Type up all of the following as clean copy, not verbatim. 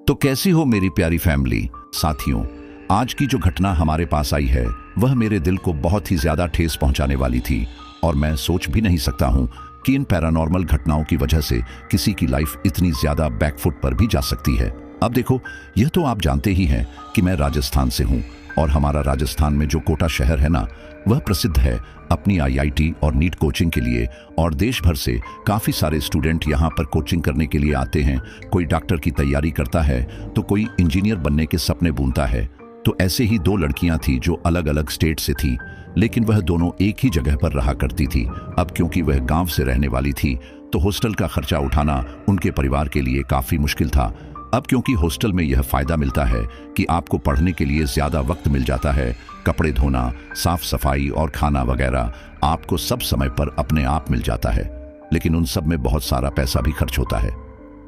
तो कैसी हो मेरी प्यारी फैमिली। साथियों, आज की जो घटना हमारे पास आई है वह मेरे दिल को बहुत ही ज्यादा ठेस पहुंचाने वाली थी और मैं सोच भी नहीं सकता हूं कि इन पैरानॉर्मल घटनाओं की वजह से किसी की लाइफ इतनी ज्यादा बैकफुट पर भी जा सकती है। अब देखो, यह तो आप जानते ही हैं कि मैं राजस्थान से हूं और हमारा राजस्थान में जो कोटा शहर है ना, वह प्रसिद्ध है अपनी आईआईटी और नीट कोचिंग के लिए और देश भर से काफ़ी सारे स्टूडेंट यहाँ पर कोचिंग करने के लिए आते हैं। कोई डॉक्टर की तैयारी करता है तो कोई इंजीनियर बनने के सपने बुनता है। तो ऐसे ही दो लड़कियां थी जो अलग अलग स्टेट से थी, लेकिन वह दोनों एक ही जगह पर रहा करती थी। अब क्योंकि वह गांव से रहने वाली थी तो हॉस्टल का खर्चा उठाना उनके परिवार के लिए काफ़ी मुश्किल था। अब क्योंकि हॉस्टल में यह फ़ायदा मिलता है कि आपको पढ़ने के लिए ज़्यादा वक्त मिल जाता है, कपड़े धोना, साफ सफाई और खाना वगैरह आपको सब समय पर अपने आप मिल जाता है, लेकिन उन सब में बहुत सारा पैसा भी खर्च होता है।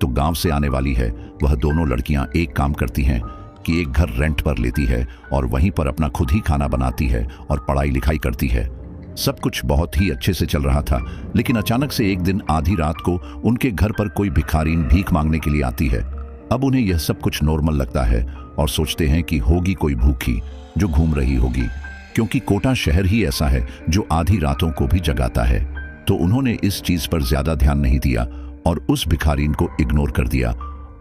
तो गांव से आने वाली है वह दोनों लड़कियां एक काम करती हैं कि एक घर रेंट पर लेती है और वहीं पर अपना खुद ही खाना बनाती है और पढ़ाई लिखाई करती है। सब कुछ बहुत ही अच्छे से चल रहा था, लेकिन अचानक से एक दिन आधी रात को उनके घर पर कोई भिखारीन भीख मांगने के लिए आती है। अब उन्हें यह सब कुछ नॉर्मल लगता है और सोचते हैं कि होगी कोई भूखी जो घूम रही होगी, क्योंकि कोटा शहर ही ऐसा है जो आधी रातों को भी जगाता है। तो उन्होंने इस चीज पर ज्यादा ध्यान नहीं दिया और उस भिखारीन को इग्नोर कर दिया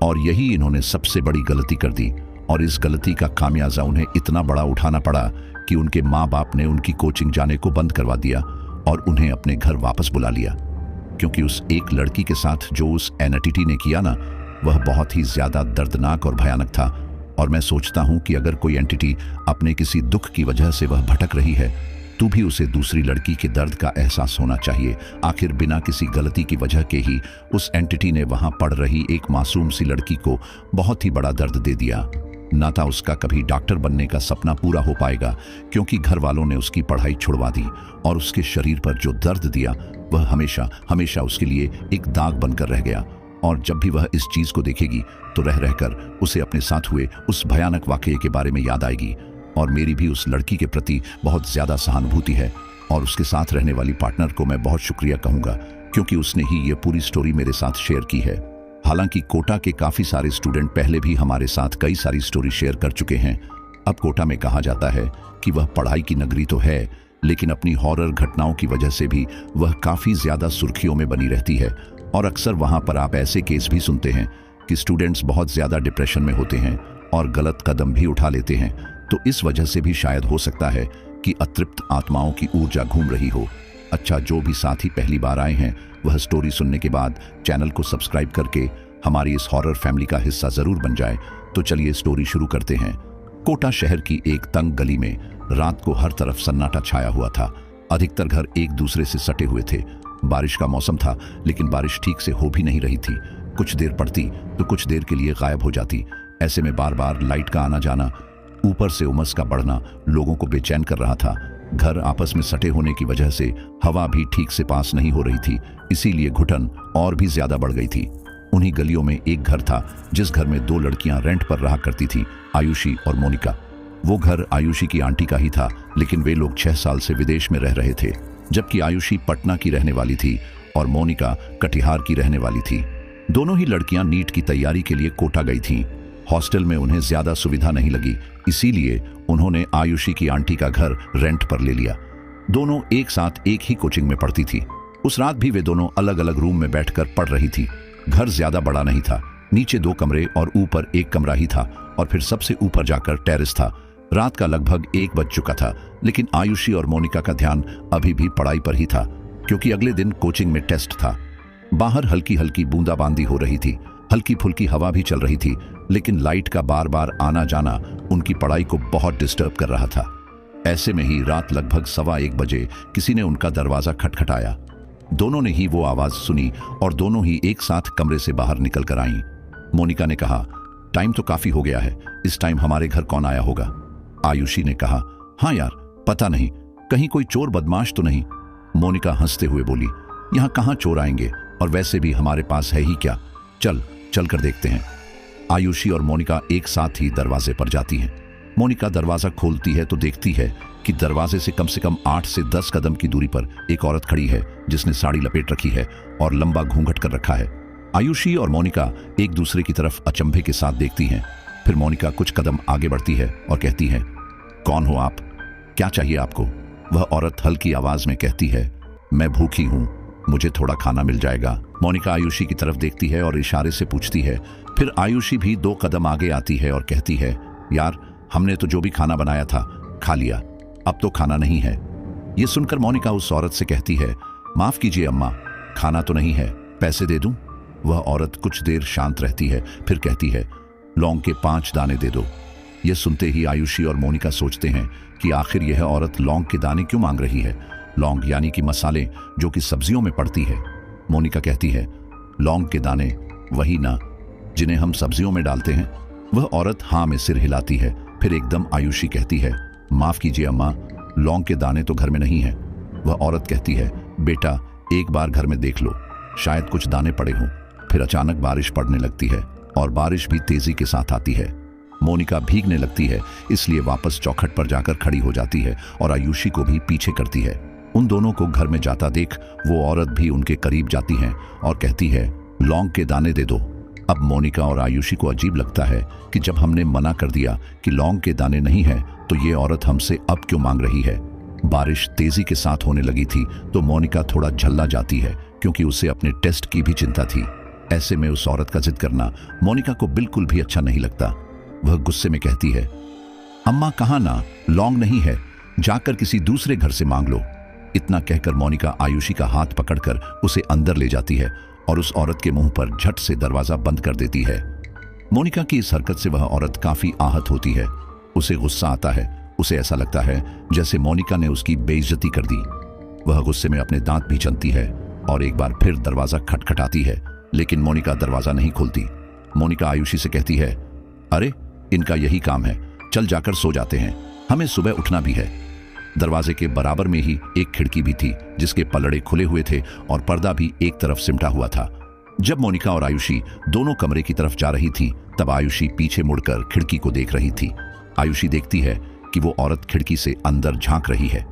और यही इन्होंने सबसे बड़ी गलती कर दी। और इस गलती का खामियाजा उन्हें इतना बड़ा उठाना पड़ा कि उनके माँ बाप ने उनकी कोचिंग जाने को बंद करवा दिया और उन्हें अपने घर वापस बुला लिया, क्योंकि उस एक लड़की के साथ जो उस एनटीटी ने किया ना, वह बहुत ही ज्यादा दर्दनाक और भयानक था। और मैं सोचता हूं कि अगर कोई एंटिटी अपने किसी दुख की वजह से वह भटक रही है तो भी उसे दूसरी लड़की के दर्द का एहसास होना चाहिए। आखिर बिना किसी गलती की वजह के ही उस एंटिटी ने वहां पढ़ रही एक मासूम सी लड़की को बहुत ही बड़ा दर्द दे दिया। ना था उसका कभी डॉक्टर बनने का सपना पूरा हो पाएगा, क्योंकि घर वालों ने उसकी पढ़ाई छुड़वा दी और उसके शरीर पर जो दर्द दिया वह हमेशा हमेशा उसके लिए एक दाग बनकर रह गया। और जब भी वह इस चीज को देखेगी तो रह रहकर उसे अपने साथ हुए उस भयानक वाकये के बारे में याद आएगी। और मेरी भी उस लड़की के प्रति बहुत ज्यादा सहानुभूति है और उसके साथ रहने वाली पार्टनर को मैं बहुत शुक्रिया कहूंगा, क्योंकि उसने ही ये पूरी स्टोरी मेरे साथ शेयर की है। हालांकि कोटा के काफी सारे स्टूडेंट पहले भी हमारे साथ कई सारी स्टोरी शेयर कर चुके हैं। अब कोटा में कहा जाता है कि वह पढ़ाई की नगरी तो है, लेकिन अपनी हॉरर घटनाओं की वजह से भी वह काफी ज्यादा सुर्खियों में बनी रहती है। और अक्सर वहां पर आप ऐसे केस भी सुनते हैं कि स्टूडेंट्स बहुत ज्यादा डिप्रेशन में होते हैं और गलत कदम भी उठा लेते हैं। तो इस वजह से भी शायद हो सकता है कि अतृप्त आत्माओं की ऊर्जा घूम रही हो। अच्छा, जो भी साथी पहली बार आए हैं वह स्टोरी सुनने के बाद चैनल को सब्सक्राइब करके हमारी इस हॉरर फैमिली का हिस्सा जरूर बन जाए। तो चलिए स्टोरी शुरू करते हैं। कोटा शहर की एक तंग गली में रात को हर तरफ सन्नाटा छाया हुआ था। अधिकतर घर एक दूसरे से सटे हुए थे। बारिश का मौसम था, लेकिन बारिश ठीक से हो भी नहीं रही थी। कुछ देर पड़ती तो कुछ देर के लिए गायब हो जाती। ऐसे में बार बार लाइट का आना जाना, ऊपर से उमस का बढ़ना लोगों को बेचैन कर रहा था। घर आपस में सटे होने की वजह से हवा भी ठीक से पास नहीं हो रही थी, इसीलिए घुटन और भी ज्यादा बढ़ गई थी। उन्हीं गलियों में एक घर था जिस घर में दो लड़कियां रेंट पर रहा करती थी, आयुषी और मोनिका। वो घर आयुषी की आंटी का ही था, लेकिन वे लोग 6 साल से विदेश में रह रहे थे, जबकि आयुषी पटना की रहने वाली थी और मोनिका कटिहार की रहने वाली थी। दोनों ही लड़कियां नीट की तैयारी के लिए कोटा गई थीं। हॉस्टल में उन्हें ज्यादा सुविधा नहीं लगी, इसीलिए उन्होंने आयुषी की आंटी का घर रेंट पर ले लिया। दोनों एक साथ एक ही कोचिंग में पढ़ती थी। उस रात भी वे दोनों अलग अलग रूम में बैठकर पढ़ रही थी। घर ज्यादा बड़ा नहीं था, नीचे 2 कमरे और ऊपर एक कमरा ही था और फिर सबसे ऊपर जाकर टेरेस था। रात का लगभग 1 बज चुका था, लेकिन आयुषी और मोनिका का ध्यान अभी भी पढ़ाई पर ही था, क्योंकि अगले दिन कोचिंग में टेस्ट था। बाहर हल्की हल्की बूंदाबांदी हो रही थी, हल्की फुल्की हवा भी चल रही थी, लेकिन लाइट का बार बार आना जाना उनकी पढ़ाई को बहुत डिस्टर्ब कर रहा था। ऐसे में ही रात लगभग 1:15 बजे किसी ने उनका दरवाजा खटखटाया। दोनों ने ही वो आवाज सुनी और दोनों ही एक साथ कमरे से बाहर निकल कर आईं। मोनिका ने कहा, टाइम तो काफी हो गया है, इस टाइम हमारे घर कौन आया होगा? आयुषी ने कहा, हाँ यार, पता नहीं, कहीं कोई चोर बदमाश तो नहीं। मोनिका हंसते हुए बोली, यहाँ कहाँ चोर आएंगे, और वैसे भी हमारे पास है ही क्या, चल कर देखते हैं। आयुषी और मोनिका एक साथ ही दरवाजे पर जाती हैं। मोनिका दरवाजा खोलती है तो देखती है कि दरवाजे से कम 8 से 10 कदम की दूरी पर एक औरत खड़ी है जिसने साड़ी लपेट रखी है और लंबा घूंघट कर रखा है। आयुषी और मोनिका एक दूसरे की तरफ अचंभे के साथ देखती हैं। फिर मोनिका कुछ कदम आगे बढ़ती है और कहती है, कौन हो आप? क्या चाहिए आपको? वह औरत हल्की आवाज में कहती है, मैं भूखी हूं, मुझे थोड़ा खाना मिल जाएगा। मोनिका आयुषी की तरफ देखती है और इशारे से पूछती है। फिर आयुषी भी 2 कदम आगे आती है और कहती है, यार हमने तो जो भी खाना बनाया था खा लिया, अब तो खाना नहीं है। यह सुनकर मोनिका उस औरत से कहती है, माफ कीजिए अम्मा, खाना तो नहीं है, पैसे दे दूं? वह औरत कुछ देर शांत रहती है, फिर कहती है, लौंग के 5 दाने दे दो। यह सुनते ही आयुषी और मोनिका सोचते हैं कि आखिर यह औरत लौंग के दाने क्यों मांग रही है। लौंग यानी कि मसाले जो कि सब्जियों में पड़ती है। मोनिका कहती है, लौंग के दाने, वही ना जिन्हें हम सब्जियों में डालते हैं? वह औरत हाँ में सिर हिलाती है। फिर एकदम आयुषी कहती है, माफ कीजिए अम्मा, लौंग के दाने तो घर में नहीं है। वह औरत कहती है, बेटा एक बार घर में देख लो, शायद कुछ दाने पड़े हों। फिर अचानक बारिश पड़ने लगती है और बारिश भी तेजी के साथ आती है। मोनिका भीगने लगती है, इसलिए वापस चौखट पर जाकर खड़ी हो जाती है और आयुषी को भी पीछे करती है। उन दोनों को घर में जाता देख वो औरत भी उनके करीब जाती है और कहती है, लौंग के दाने दे दो। अब मोनिका और आयुषी को अजीब लगता है कि जब हमने मना कर दिया कि लौंग के दाने नहीं है तो ये औरत हमसे अब क्यों मांग रही है। बारिश तेजी के साथ होने लगी थी तो मोनिका थोड़ा झल्ला जाती है क्योंकि उसे अपने टेस्ट की भी चिंता थी। ऐसे में उस औरत का जिद करना मोनिका को बिल्कुल भी अच्छा नहीं लगता। वह गुस्से में कहती है, अम्मा कहाँ ना, लौंग नहीं है, जाकर किसी दूसरे घर से मांग लो। इतना कहकर मोनिका आयुषी का हाथ पकड़कर उसे अंदर ले जाती है और उस औरत के मुंह पर झट से दरवाजा बंद कर देती है। मोनिका की इस हरकत से वह औरत काफी आहत होती है। उसे गुस्सा आता है। उसे ऐसा लगता है जैसे मोनिका ने उसकी बेइज्जती कर दी। वह गुस्से में अपने दांत भी चनती है और एक बार फिर दरवाजा खटखटाती है, लेकिन मोनिका दरवाजा नहीं खोलती। मोनिका आयुषी से कहती है, अरे इनका यही काम है, चल जाकर सो जाते हैं, हमें सुबह उठना भी है। दरवाजे के बराबर में ही एक खिड़की भी थी जिसके पलड़े खुले हुए थे और पर्दा भी एक तरफ सिमटा हुआ था। जब मोनिका और आयुषी दोनों कमरे की तरफ जा रही थी तब आयुषी पीछे मुड़कर खिड़की को देख रही थी। आयुषी देखती है कि वो औरत खिड़की से अंदर झांक रही है।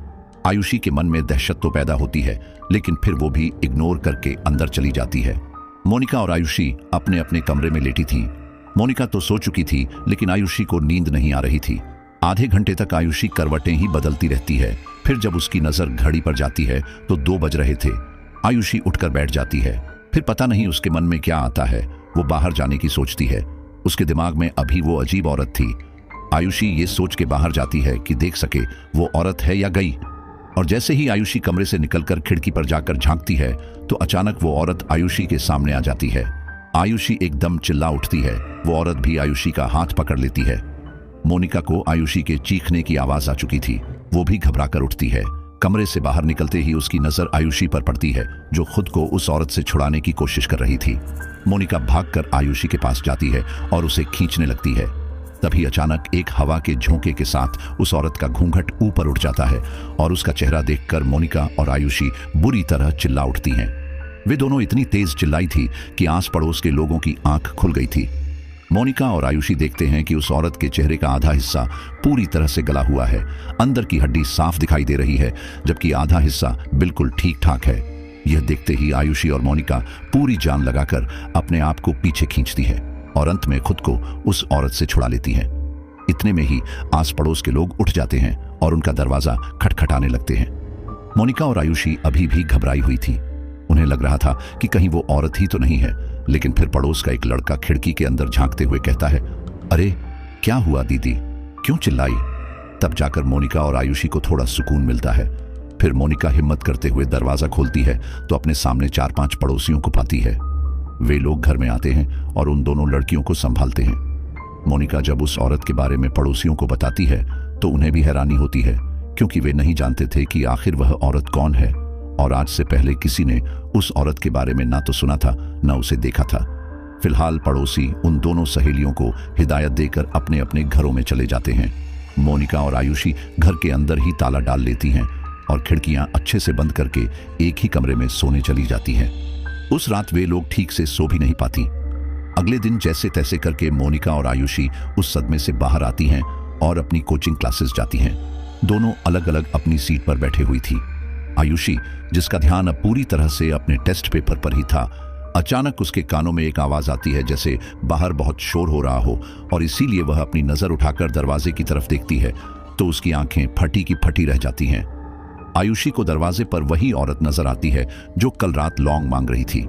आयुषी के मन में दहशत तो पैदा होती है, लेकिन फिर वो भी इग्नोर करके अंदर चली जाती है। मोनिका और आयुषी अपने अपने कमरे में लेटी थी। मोनिका तो सो चुकी थी, लेकिन आयुषी को नींद नहीं आ रही थी। आधे घंटे तक आयुषी करवटें ही बदलती रहती है। फिर जब उसकी नजर घड़ी पर जाती है तो 2 बज रहे थे। आयुषी उठकर बैठ जाती है। फिर पता नहीं उसके मन में क्या आता है, वो बाहर जाने की सोचती है। उसके दिमाग में अभी वो अजीब औरत थी। आयुषी ये सोच के बाहर जाती है कि देख सके वो औरत है या गई। और जैसे ही आयुषी कमरे से निकलकर खिड़की पर जाकर झांकती है तो अचानक वो औरत आयुषी के सामने आ जाती है। आयुषी एकदम चिल्ला उठती है। वो औरत भी आयुषी का हाथ पकड़ लेती है। मोनिका को आयुषी के चीखने की आवाज आ चुकी थी। वो भी घबराकर उठती है। कमरे से बाहर निकलते ही उसकी नजर आयुषी पर पड़ती है जो खुद को उस औरत से छुड़ाने की कोशिश कर रही थी। मोनिका भागकर आयुषी के पास जाती है और उसे खींचने लगती है। तभी अचानक एक हवा के झोंके के साथ उस औरत का घूंघट ऊपर उठ जाता है और उसका चेहरा देखकर मोनिका और आयुषी बुरी तरह चिल्ला उठती हैं। वे दोनों इतनी तेज चिल्लाई थी कि आस पड़ोस के लोगों की आंख खुल गई थी। मोनिका और आयुषी देखते हैं कि उस औरत के चेहरे का आधा हिस्सा पूरी तरह से गला हुआ है। अंदर की हड्डी साफ दिखाई दे रही है, जबकि आधा हिस्सा बिल्कुल ठीक ठाक है। यह देखते ही आयुषी और मोनिका पूरी जान लगाकर अपने आप को पीछे खींचती है और अंत में खुद को उस औरत से छुड़ा लेती हैं। इतने में ही आस पड़ोस के लोग उठ जाते हैं और उनका दरवाजा खटखटाने लगते हैं। मोनिका और आयुषी अभी भी घबराई हुई थी। उन्हें लग रहा था कि कहीं वो औरत ही तो नहीं है, लेकिन फिर पड़ोस का एक लड़का खिड़की के अंदर झांकते हुए कहता है, अरे क्या हुआ दीदी, क्यों चिल्लाई? तब जाकर मोनिका और आयुषी को थोड़ा सुकून मिलता है। फिर मोनिका हिम्मत करते हुए दरवाजा खोलती है तो अपने सामने 4-5 पड़ोसियों को पाती है। वे लोग घर में आते हैं और उन दोनों लड़कियों को संभालते हैं। मोनिका जब उस औरत के बारे में पड़ोसियों को बताती है तो उन्हें भी हैरानी होती है, क्योंकि वे नहीं जानते थे कि आखिर वह औरत कौन है और आज से पहले किसी ने उस औरत के बारे में ना तो सुना था ना उसे देखा था। फिलहाल पड़ोसी उन दोनों सहेलियों को हिदायत देकर अपने अपने घरों में चले जाते हैं। मोनिका और आयुषी घर के अंदर ही ताला डाल लेती हैं और खिड़कियां अच्छे से बंद करके एक ही कमरे में सोने चली जाती हैं। उस रात वे लोग ठीक से सो भी नहीं पाती। अगले दिन जैसे तैसे करके मोनिका और आयुषी उस सदमे से बाहर आती हैं और अपनी कोचिंग क्लासेस जाती हैं। दोनों अलग अलग अपनी सीट पर बैठे हुई थी। आयुषी, जिसका ध्यान अब पूरी तरह से अपने टेस्ट पेपर पर ही था, अचानक उसके कानों में एक आवाज आती है जैसे बाहर बहुत शोर हो रहा हो, और इसीलिए वह अपनी नजर उठाकर दरवाजे की तरफ देखती है तो उसकी आंखें फटी की फटी रह जाती हैं। आयुषी को दरवाजे पर वही औरत नजर आती है जो कल रात लौंग मांग रही थी।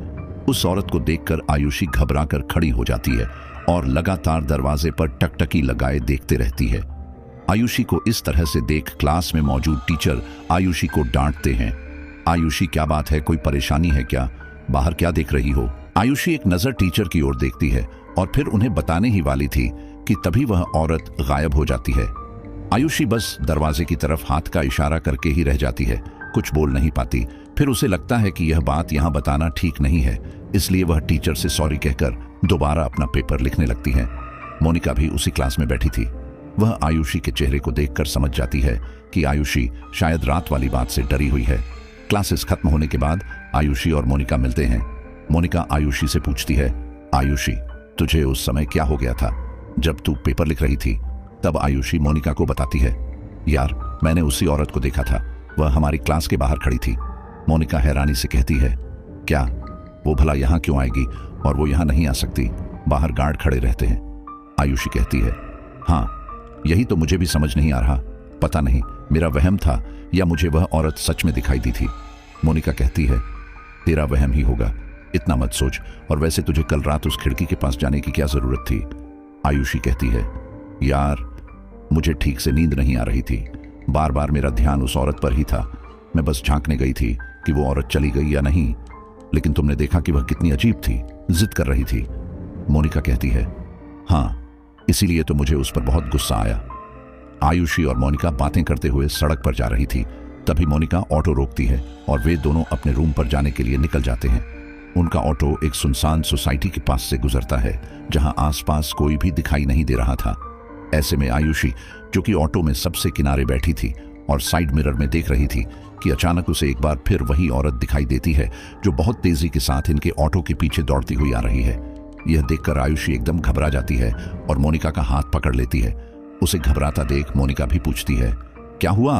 उस औरत को देखकर आयुषी घबराकर खड़ी हो जाती है और लगातार दरवाजे पर टकटकी लगाए देखते रहती है। आयुषी को इस तरह से देख क्लास में मौजूद टीचर आयुषी को डांटते हैं। आयुषी, क्या बात है, कोई परेशानी है क्या? बाहर क्या देख रही हो? आयुषी एक नजर टीचर की ओर देखती है और फिर उन्हें बताने ही वाली थी कि तभी वह औरत गायब हो जाती है। आयुषी बस दरवाजे की तरफ हाथ का इशारा करके ही रह जाती है, कुछ बोल नहीं पाती। फिर उसे लगता है कि यह बात यहां बताना ठीक नहीं है, इसलिए वह टीचर से सॉरी कहकर दोबारा अपना पेपर लिखने लगती है। मोनिका भी उसी क्लास में बैठी थी। वह आयुषी के चेहरे को देखकर समझ जाती है कि आयुषी शायद रात वाली बात से डरी हुई है। क्लासेस खत्म होने के बाद आयुषी और मोनिका मिलते हैं। मोनिका आयुषी से पूछती है, आयुषी, तुझे उस समय क्या हो गया था जब तू पेपर लिख रही थी? तब आयुषी मोनिका को बताती है, यार, मैंने उसी औरत को देखा था, वह हमारी क्लास के बाहर खड़ी थी। मोनिका हैरानी से कहती है, क्या? वो भला यहाँ क्यों आएगी? और वो यहाँ नहीं आ सकती, बाहर गार्ड खड़े रहते हैं। आयुषी कहती है, हाँ, यही तो मुझे भी समझ नहीं आ रहा। पता नहीं मेरा वहम था या मुझे वह औरत सच में दिखाई दी थी। मोनिका कहती है, तेरा वहम ही होगा, इतना मत सोच, और वैसे तुझे कल रात उस खिड़की के पास जाने की क्या जरूरत थी? आयुषी कहती है, यार, मुझे ठीक से नींद नहीं आ रही थी, बार बार मेरा ध्यान उस औरत पर ही था। मैं बस झांकने गई थी कि वो औरत चली गई या नहीं, लेकिन तुमने देखा कि वह कितनी अजीब थी, जिद कर रही थी। मोनिका कहती है, हाँ, इसीलिए तो मुझे उस पर बहुत गुस्सा आया। आयुषी और मोनिका बातें करते हुए सड़क पर जा रही थी। तभी मोनिका ऑटो रोकती है और वे दोनों अपने रूम पर जाने के लिए निकल जाते हैं। उनका ऑटो एक सुनसान सोसाइटी के पास से गुजरता है जहां आसपास कोई भी दिखाई नहीं दे रहा था। ऐसे में आयुषी, जो कि ऑटो में सबसे किनारे बैठी थी और साइड मिरर में देख रही थी, कि अचानक उसे एक बार फिर वही औरत दिखाई देती है जो बहुत तेजी के साथ इनके ऑटो के पीछे दौड़ती हुई आ रही है। यह देखकर आयुषी एकदम घबरा जाती है और मोनिका का हाथ पकड़ लेती है। उसे घबराता देख मोनिका भी पूछती है, क्या हुआ?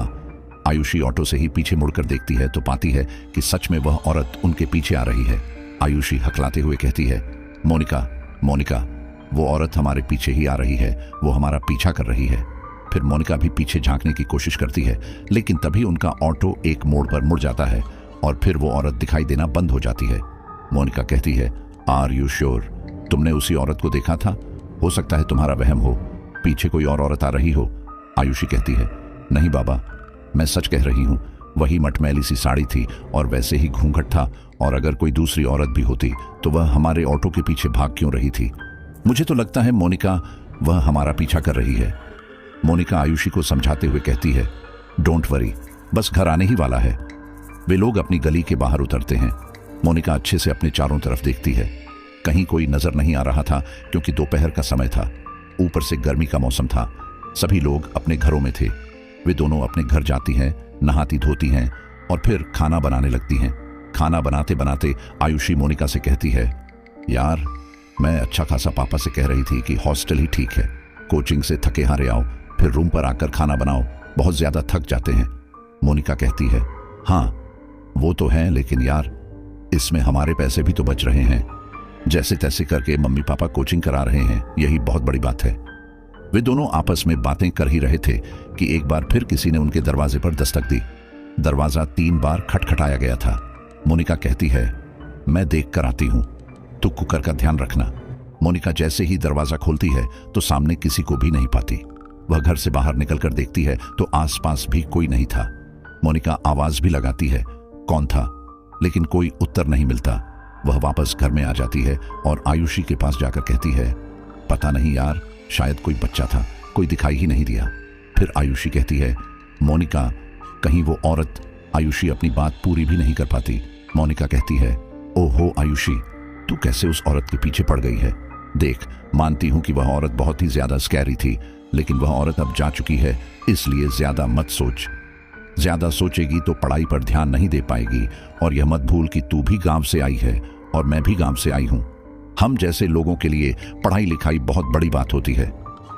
आयुषी ऑटो से ही पीछे मुड़कर देखती है तो पाती है कि सच में वह औरत उनके पीछे आ रही है। आयुषी हकलाते हुए कहती है, मोनिका, मोनिका, वो औरत हमारे पीछे ही आ रही है, वो हमारा पीछा कर रही है। फिर मोनिका भी पीछे झांकने की कोशिश करती है, लेकिन तभी उनका ऑटो एक मोड़ पर मुड़ जाता है और फिर वो औरत दिखाई देना बंद हो जाती है। मोनिका कहती है, आर यू श्योर? तुमने उसी औरत को देखा था? हो सकता है तुम्हारा वहम हो, पीछे कोई और औरत आ रही हो। आयुषी कहती है, नहीं बाबा, मैं सच कह रही हूँ, वही मटमैली सी साड़ी थी और वैसे ही घूंघट था, और अगर कोई दूसरी औरत भी होती तो वह हमारे ऑटो के पीछे भाग क्यों रही थी? मुझे तो लगता है मोनिका, वह हमारा पीछा कर रही है। मोनिका आयुषी को समझाते हुए कहती है, डोंट वरी, बस घर आने ही वाला है। वे लोग अपनी गली के बाहर उतरते हैं। मोनिका अच्छे से अपने चारों तरफ देखती है। कहीं कोई नजर नहीं आ रहा था क्योंकि दोपहर का समय था, ऊपर से गर्मी का मौसम था। सभी लोग अपने घरों में थे। वे दोनों अपने घर जाती हैं, नहाती धोती हैं और फिर खाना बनाने लगती हैं। खाना बनाते बनाते आयुषी मोनिका से कहती है, यार, मैं अच्छा खासा पापा से कह रही थी कि हॉस्टल ही ठीक है, कोचिंग से थके हारे आओ, फिर रूम पर आकर खाना बनाओ, बहुत ज्यादा थक जाते हैं। मोनिका कहती है, हाँ वो तो है, लेकिन यार, इसमें हमारे पैसे भी तो बच रहे हैं। जैसे तैसे करके मम्मी पापा कोचिंग करा रहे हैं, यही बहुत बड़ी बात है। वे दोनों आपस में बातें कर ही रहे थे कि एक बार फिर किसी ने उनके दरवाजे पर दस्तक दी। दरवाजा 3 बार खटखटाया गया था। मोनिका कहती है, मैं देख कर आती हूं, तू कुकर का ध्यान रखना। मोनिका जैसे ही दरवाजा खोलती है तो सामने किसी को भी नहीं पाती। वह घर से बाहर निकलकर देखती है तो आसपास भी कोई नहीं था। मोनिका आवाज भी लगाती है, कौन था, लेकिन कोई उत्तर नहीं मिलता। वह वापस घर में आ जाती है और आयुषी के पास जाकर कहती है, पता नहीं यार, शायद कोई बच्चा था, कोई दिखाई ही नहीं दिया। फिर आयुषी कहती है, मोनिका, कहीं वो औरत। आयुषी अपनी बात पूरी भी नहीं कर पाती। मोनिका कहती है, ओहो आयुषी, तू कैसे उस औरत के पीछे पड़ गई है? देख, मानती हूं कि वह औरत बहुत ही ज्यादा स्कैरी थी, लेकिन वह औरत अब जा चुकी है, इसलिए ज्यादा मत सोच। ज्यादा सोचेगी तो पढ़ाई पर ध्यान नहीं दे पाएगी, और यह मत भूल कि तू भी गांव से आई है और मैं भी गांव से आई हूं। हम जैसे लोगों के लिए पढ़ाई लिखाई बहुत बड़ी बात होती है।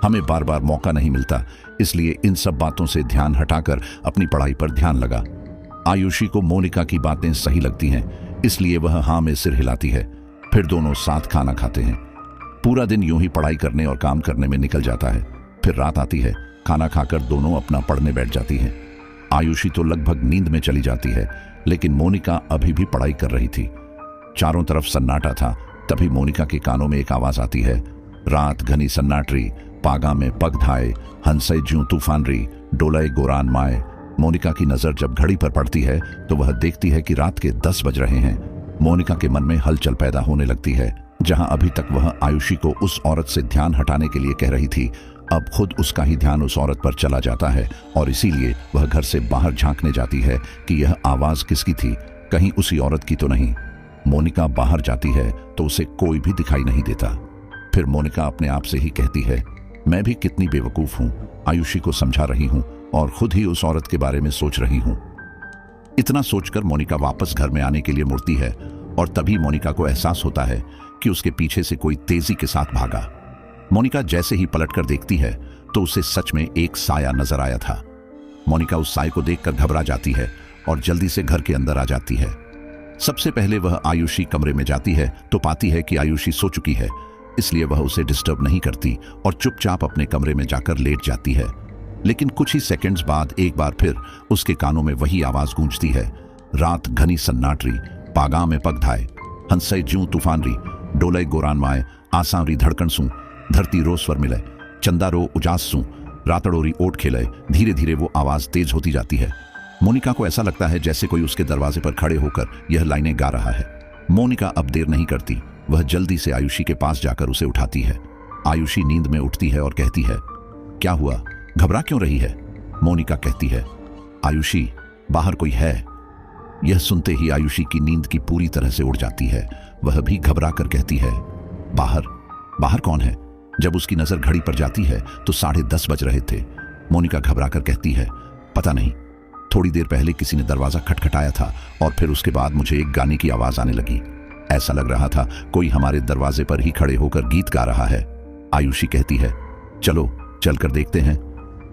हमें बार बार मौका नहीं मिलता, इसलिए इन सब बातों से ध्यान हटाकर अपनी पढ़ाई पर ध्यान लगा। आयुषी को मोनिका की बातें सही लगती हैं, इसलिए वह हाँ में सिर हिलाती है। फिर दोनों साथ खाना खाते हैं। पूरा दिन यूं ही पढ़ाई करने और काम करने में निकल जाता है। फिर रात आती है, खाना खाकर दोनों अपना पढ़ने बैठ जाती हैं। आयुषी तो लगभग नींद में चली जाती है, लेकिन मोनिका अभी भी पढ़ाई कर रही थी। चारों तरफ सन्नाटा था। तभी मोनिका के कानों में एक आवाज आती है, रात घनी सन्नाटरी, पागा में पग धाए, हंसई ज्यों तूफान री, डोलय गोरान माए। मोनिका की नजर जब घड़ी पर पड़ती है तो वह देखती है कि रात के 10 बज रहे हैं। मोनिका के मन में हलचल पैदा होने लगती है। जहां अभी तक वह आयुषी को उस औरत से ध्यान हटाने के लिए कह रही थी, अब खुद उसका ही ध्यान उस औरत पर चला जाता है और इसीलिए वह घर से बाहर झांकने जाती है कि यह आवाज किसकी थी, कहीं उसी औरत की तो नहीं। मोनिका बाहर जाती है तो उसे कोई भी दिखाई नहीं देता। फिर मोनिका अपने आप से ही कहती है, मैं भी कितनी बेवकूफ हूं, आयुषी को समझा रही हूं और खुद ही उस औरत के बारे में सोच रही हूं। इतना सोचकर मोनिका वापस घर में आने के लिए मुड़ती है और तभी मोनिका को एहसास होता है कि उसके पीछे से कोई तेजी के साथ भागा। मोनिका जैसे ही पलटकर देखती है तो उसे सच में एक साया नजर आया था। मोनिका उस साए को देखकर घबरा जाती है और जल्दी से घर के अंदर आ जाती है। सबसे पहले वह आयुषी कमरे में जाती है तो पाती है कि आयुषी सो चुकी है, इसलिए वह उसे डिस्टर्ब नहीं करती और चुपचाप अपने कमरे में जाकर लेट जाती है। लेकिन कुछ ही सेकंड्स बाद एक बार फिर उसके कानों में वही आवाज गूंजती है, रात घनी सन्नाटरी, पागा में पग धाए, हंसई ज्यों तूफान री, डोलय गोरान माए, आसां री धड़कन सूं, धरती रो स्वर मिले, चंदा रो उजास सूं, रातड़ोरी ओट खेले। धीरे धीरे वो आवाज तेज होती जाती है। मोनिका को ऐसा लगता है जैसे कोई उसके दरवाजे पर खड़े होकर यह लाइनें गा रहा है। मोनिका अब देर नहीं करती, वह जल्दी से आयुषी के पास जाकर उसे उठाती है। आयुषी नींद में उठती है और कहती है, क्या हुआ, घबरा क्यों रही है? मोनिका कहती है, आयुषी बाहर कोई है। यह सुनते ही आयुषी की नींद की पूरी तरह से उड़ जाती है। वह भी घबरा कर कहती है, बाहर? बाहर कौन है? जब उसकी नजर घड़ी पर जाती है तो 10:30 बज रहे थे। मोनिका घबरा कर कहती है, पता नहीं, थोड़ी देर पहले किसी ने दरवाजा खटखटाया था और फिर उसके बाद मुझे एक गाने की आवाज आने लगी। ऐसा लग रहा था कोई हमारे दरवाजे पर ही खड़े होकर गीत गा रहा है। आयुषी कहती है, चलो चलकर देखते हैं।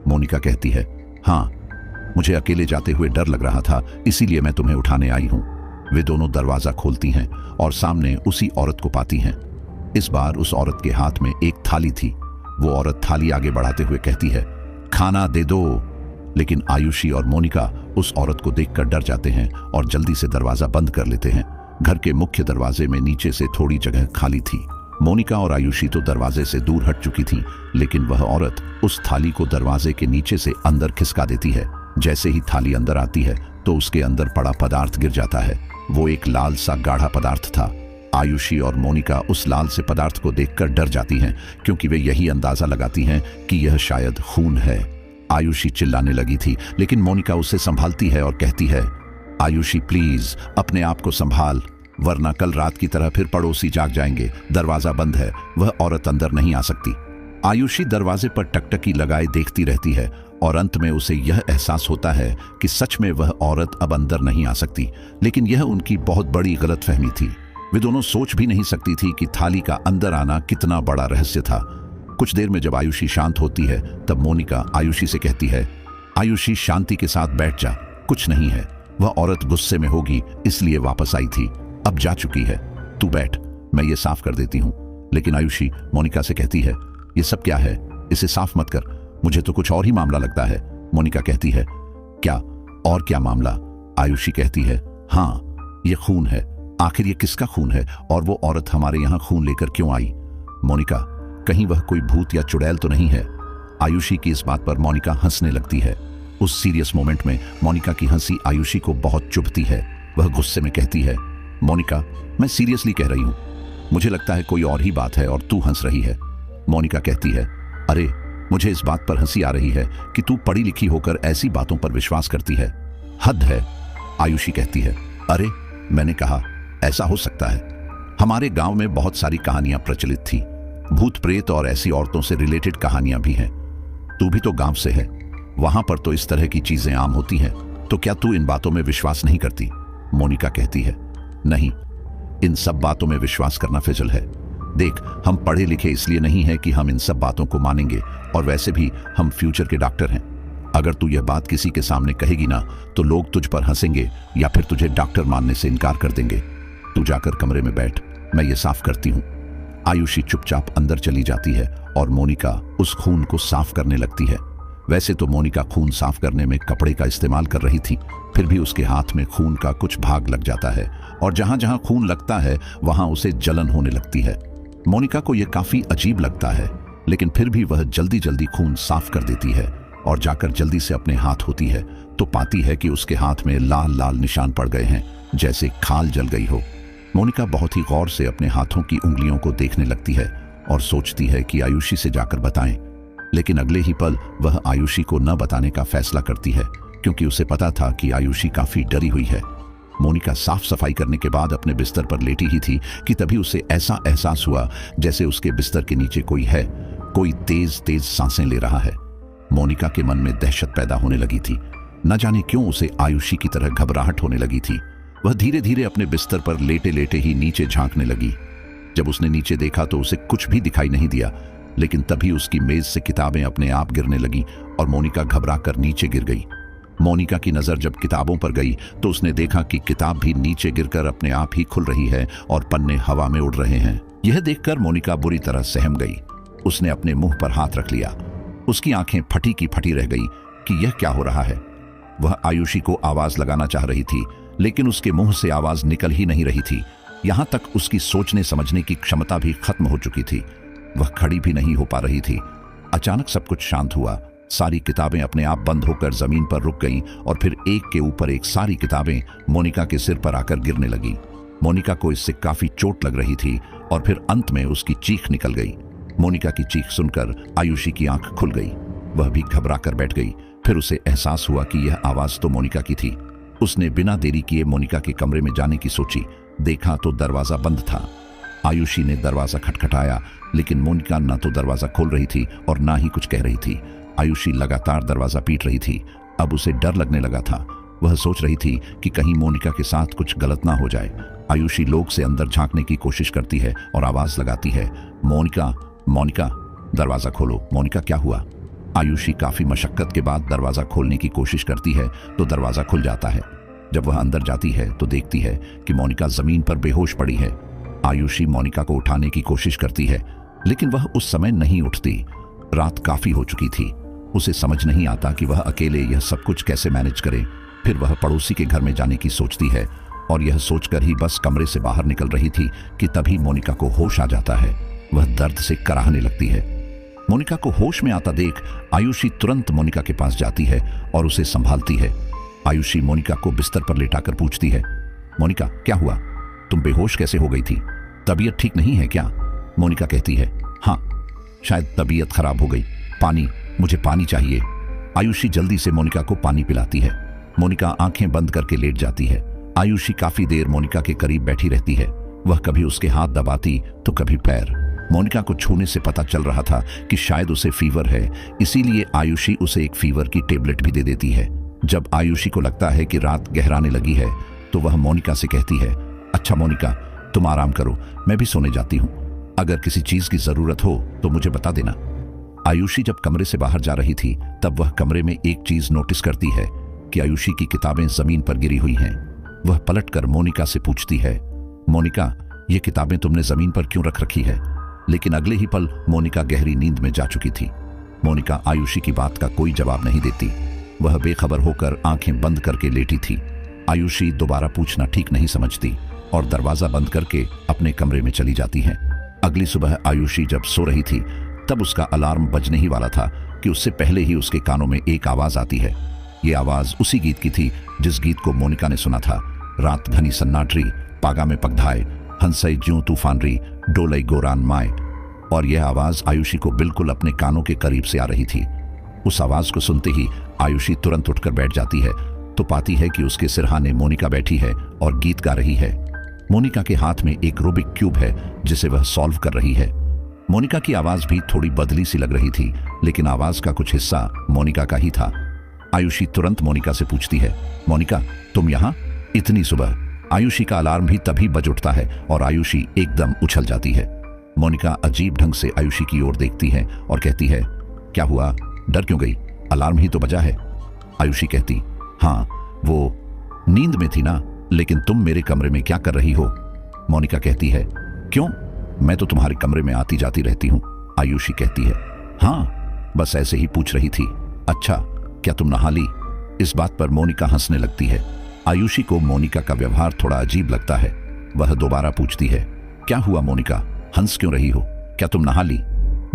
मोनिका कहती है, हाँ, मुझे अकेले जाते हुए डर लग रहा था, इसीलिए मैं तुम्हें उठाने आई हूं। वे दोनों दरवाजा खोलती हैं और सामने उसी औरत को पाती हैं। इस बार उस औरत के हाथ में एक थाली थी। वो औरत थाली आगे बढ़ाते हुए कहती है, खाना दे दो। लेकिन आयुषी और मोनिका उस औरत को देखकर डर जाते हैं और जल्दी से दरवाजा बंद कर लेते हैं। घर के मुख्य दरवाजे में नीचे से थोड़ी जगह खाली थी। मोनिका और आयुषी तो दरवाजे से दूर हट चुकी थी, लेकिन वह औरत उस थाली को दरवाजे के नीचे से अंदर खिसका देती है। जैसे ही थाली अंदर आती है तो उसके अंदर पड़ा पदार्थ गिर जाता है। वो एक लाल सा गाढ़ा पदार्थ था। आयुषी और मोनिका उस लाल से पदार्थ को देखकर डर जाती हैं, क्योंकि वे यही अंदाजा लगाती हैं कि यह शायद खून है। आयुषी चिल्लाने लगी थी, लेकिन मोनिका उसे संभालती है और कहती है, आयुषी प्लीज अपने आप को संभाल, वरना कल रात की तरह फिर पड़ोसी जाग जाएंगे। दरवाजा बंद है, वह औरत अंदर नहीं आ सकती। आयुषी दरवाजे पर टकटकी लगाए देखती रहती है और अंत में उसे यह एहसास होता है कि सच में वह औरत अब अंदर नहीं आ सकती। लेकिन यह उनकी बहुत बड़ी गलतफहमी थी। वे दोनों सोच भी नहीं सकती थी कि थाली का अंदर आना कितना बड़ा रहस्य था। कुछ देर में जब आयुषी शांत होती है तब मोनिका आयुषी से कहती है, आयुषी शांति के साथ बैठ जा, कुछ नहीं है। वह औरत गुस्से में होगी इसलिए वापस आई थी, अब जा चुकी है, तू बैठ, मैं ये साफ कर देती हूँ। लेकिन आयुषी मोनिका से कहती है, ये सब क्या है, इसे साफ मत कर, मुझे तो कुछ और ही मामला लगता है। मोनिका कहती है, क्या और क्या मामला? आयुषी कहती है, हाँ, ये खून है। आखिर ये किसका खून है और वो औरत हमारे यहाँ खून लेकर क्यों आई? मोनिका, कहीं वह कोई भूत या चुड़ैल तो नहीं है? आयुषी की इस बात पर मोनिका हंसने लगती है। उस सीरियस मोमेंट में मोनिका की हंसी आयुषी को बहुत चुभती है। वह गुस्से में कहती है, मोनिका, मैं सीरियसली कह रही हूँ, मुझे लगता है कोई और ही बात है और तू हंस रही है। मोनिका कहती है, अरे मुझे इस बात पर हंसी आ रही है कि तू पढ़ी लिखी होकर ऐसी बातों पर विश्वास करती है, हद है। आयुषी कहती है, अरे मैंने कहा ऐसा हो सकता है। हमारे गांव में बहुत सारी कहानियां प्रचलित थी, भूत प्रेत और ऐसी औरतों से रिलेटेड कहानियां भी हैं। तू भी तो गांव से है, वहां पर तो इस तरह की चीजें आम होती हैं, तो क्या तू इन बातों में विश्वास नहीं करती? मोनिका कहती है, नहीं, इन सब बातों में विश्वास करना फिजल है। देख, हम पढ़े लिखे इसलिए नहीं है कि हम इन सब बातों को मानेंगे, और वैसे भी हम फ्यूचर के डॉक्टर हैं। अगर तू यह बात किसी के सामने कहेगी ना तो लोग तुझ पर हंसेंगे या फिर तुझे डॉक्टर मानने से इनकार कर देंगे। तू जाकर कमरे में बैठ, मैं ये साफ करती हूँ। आयुषी चुपचाप अंदर चली जाती है और मोनिका उस खून को साफ करने लगती है। वैसे तो मोनिका खून साफ करने में कपड़े का इस्तेमाल कर रही थी, फिर भी उसके हाथ में खून का कुछ भाग लग जाता है और जहां जहां खून लगता है वहां उसे जलन होने लगती है। मोनिका को यह काफी अजीब लगता है, लेकिन फिर भी वह जल्दी जल्दी खून साफ कर देती है और जाकर जल्दी से अपने हाथ होती है तो पाती है कि उसके हाथ में लाल लाल निशान पड़ गए हैं, जैसे खाल जल गई हो। मोनिका बहुत ही गौर से अपने हाथों की उंगलियों को देखने लगती है और सोचती है कि आयुषी से जाकर बताएं, लेकिन अगले ही पल वह आयुषी को न बताने का फैसला करती है, क्योंकि उसे पता था कि आयुषी काफी डरी हुई है। मोनिका साफ सफाई करने के बाद अपने बिस्तर पर लेटी ही थी कि तभी उसे ऐसा एहसास हुआ जैसे उसके बिस्तर के नीचे कोई है, कोई तेज तेज सांसें ले रहा है। मोनिका के मन में दहशत पैदा होने लगी थी। न जाने क्यों उसे आयुषी की तरह घबराहट होने लगी थी। वह धीरे धीरे अपने बिस्तर पर लेटे लेटे ही नीचे झांकने लगी। जब उसने नीचे देखा तो उसे कुछ भी दिखाई नहीं दिया, लेकिन तभी उसकी मेज से किताबें अपने आप गिरने लगी और मोनिका घबराकर नीचे गिर गई। मोनिका की नजर जब किताबों पर गई तो उसने देखा कि किताब भी नीचे गिरकर अपने आप ही खुल रही है और पन्ने हवा में उड़ रहे हैं। यह देखकर मोनिका बुरी तरह सहम गई। उसने अपने मुंह पर हाथ रख लिया। उसकी आंखें फटी की फटी रह गई कि यह क्या हो रहा है। वह आयुषी को आवाज लगाना चाह रही थी, लेकिन उसके मुंह से आवाज निकल ही नहीं रही थी। यहां तक उसकी सोचने समझने की क्षमता भी खत्म हो चुकी थी। वह खड़ी भी नहीं हो पा रही थी। अचानक सब कुछ शांत हुआ। सारी किताबें अपने आप बंद होकर जमीन पर रुक गईं और फिर एक के ऊपर एक सारी किताबें मोनिका के सिर पर आकर गिरने लगी। मोनिका को इससे काफी चोट लग रही थी और फिर अंत में उसकी चीख निकल गई। मोनिका की चीख सुनकर आयुषी की आंख खुल गई। वह भी घबरा कर बैठ गई। फिर उसे एहसास हुआ कि यह आवाज तो मोनिका की थी। उसने बिना देरी किए मोनिका के कमरे में जाने की सोची। देखा तो दरवाजा बंद था। आयुषी ने दरवाजा खटखटाया, लेकिन मोनिका न तो दरवाजा खोल रही थी और ना ही कुछ कह रही थी। आयुषी लगातार दरवाजा पीट रही थी। अब उसे डर लगने लगा था। वह सोच रही थी कि कहीं मोनिका के साथ कुछ गलत ना हो जाए। आयुषी लोग से अंदर झांकने की कोशिश करती है और आवाज लगाती है, मोनिका, मोनिका, दरवाजा खोलो। मोनिका, क्या हुआ? आयुषी काफी मशक्कत के बाद दरवाजा खोलने की कोशिश करती है तो दरवाजा खुल जाता है। जब वह अंदर जाती है तो देखती है कि मोनिका जमीन पर बेहोश पड़ी है। आयुषी मोनिका को उठाने की कोशिश करती है, लेकिन वह उस समय नहीं उठती। रात काफी हो चुकी थी। उसे समझ नहीं आता कि वह अकेले यह सब कुछ कैसे मैनेज करे। फिर वह पड़ोसी के घर में जाने की सोचती है और यह सोचकर ही बस कमरे से बाहर निकल रही थी कि तभी मोनिका को होश आ जाता है। वह दर्द से कराहने लगती है। मोनिका को होश में आता देख आयुषी तुरंत मोनिका के पास जाती है और उसे संभालती है। आयुषी मोनिका को बिस्तर पर लेटाकर पूछती है, मोनिका, क्या हुआ? तुम बेहोश कैसे हो गई थी? तबीयत ठीक नहीं है क्या? मोनिका कहती है, हाँ, शायद तबीयत खराब हो गई। पानी, मुझे पानी चाहिए। आयुषी जल्दी से मोनिका को पानी पिलाती है। मोनिका आंखें बंद करके लेट जाती है। आयुषी काफी देर मोनिका के करीब बैठी रहती है। वह कभी उसके हाथ दबाती तो कभी पैर। मोनिका को छूने से पता चल रहा था कि शायद उसे फीवर है, इसीलिए आयुषी उसे एक फीवर की टेबलेट भी दे देती है। जब आयुषी को लगता है कि रात गहराने लगी है तो वह मोनिका से कहती है, अच्छा मोनिका, तुम आराम करो, मैं भी सोने जाती हूँ। अगर किसी चीज की जरूरत हो तो मुझे बता देना। आयुषी जब कमरे से बाहर जा रही थी तब वह कमरे में एक चीज नोटिस करती है कि आयुषी की किताबें जमीन पर गिरी हुई हैं। वह पलटकर मोनिका से पूछती है, मोनिका, ये किताबें तुमने जमीन पर क्यों रख रखी है? लेकिन अगले ही पल मोनिका गहरी नींद में जा चुकी थी। मोनिका आयुषी की बात का कोई जवाब नहीं देती। वह बेखबर होकर आंखें बंद करके लेटी थी। आयुषी दोबारा पूछना ठीक नहीं समझती और दरवाजा बंद करके अपने कमरे में चली जाती है। अगली सुबह आयुषी जब सो रही थी तब उसका अलार्म बजने ही वाला था कि उससे पहले ही उसके कानों में एक आवाज आती है। ये आवाज उसी गीत की थी जिस गीत को मोनिका ने सुना था। रात घनी सन्नाटरी, पागा में पगधाए, हंसई ज्यों तूफान री, डोलई गोरान माए। और यह आवाज आयुषी को बिल्कुल अपने कानों के करीब से आ रही थी। उस आवाज को सुनते ही आयुषी तुरंत उठकर बैठ जाती है तो पाती है कि उसके सिरहाने मोनिका बैठी है और गीत गा रही है। मोनिका के हाथ में एक रूबिक क्यूब है जिसे वह सॉल्व कर रही है। मोनिका की आवाज भी थोड़ी बदली सी लग रही थी, लेकिन आवाज का कुछ हिस्सा मोनिका का ही था। आयुषी तुरंत मोनिका से पूछती है, मोनिका, तुम यहाँ इतनी सुबह? आयुषी का अलार्म भी तभी बज उठता है और आयुषी एकदम उछल जाती है। मोनिका अजीब ढंग से आयुषी की ओर देखती है और कहती है, क्या हुआ? डर क्यों गई? अलार्म ही तो बजा है। आयुषी कहती, हाँ, वो नींद में थी ना, लेकिन तुम मेरे कमरे में क्या कर रही हो? मोनिका कहती है, क्यों? मैं तो तुम्हारे कमरे में आती जाती रहती हूँ, आयुषी कहती है। हाँ, बस ऐसे ही पूछ रही थी। अच्छा, क्या तुम नहा ली? इस बात पर मोनिका हंसने लगती है। आयुषी को मोनिका का व्यवहार थोड़ा अजीब लगता है। वह दोबारा पूछती है, क्या हुआ मोनिका, हंस क्यों रही हो? क्या तुम नहा ली?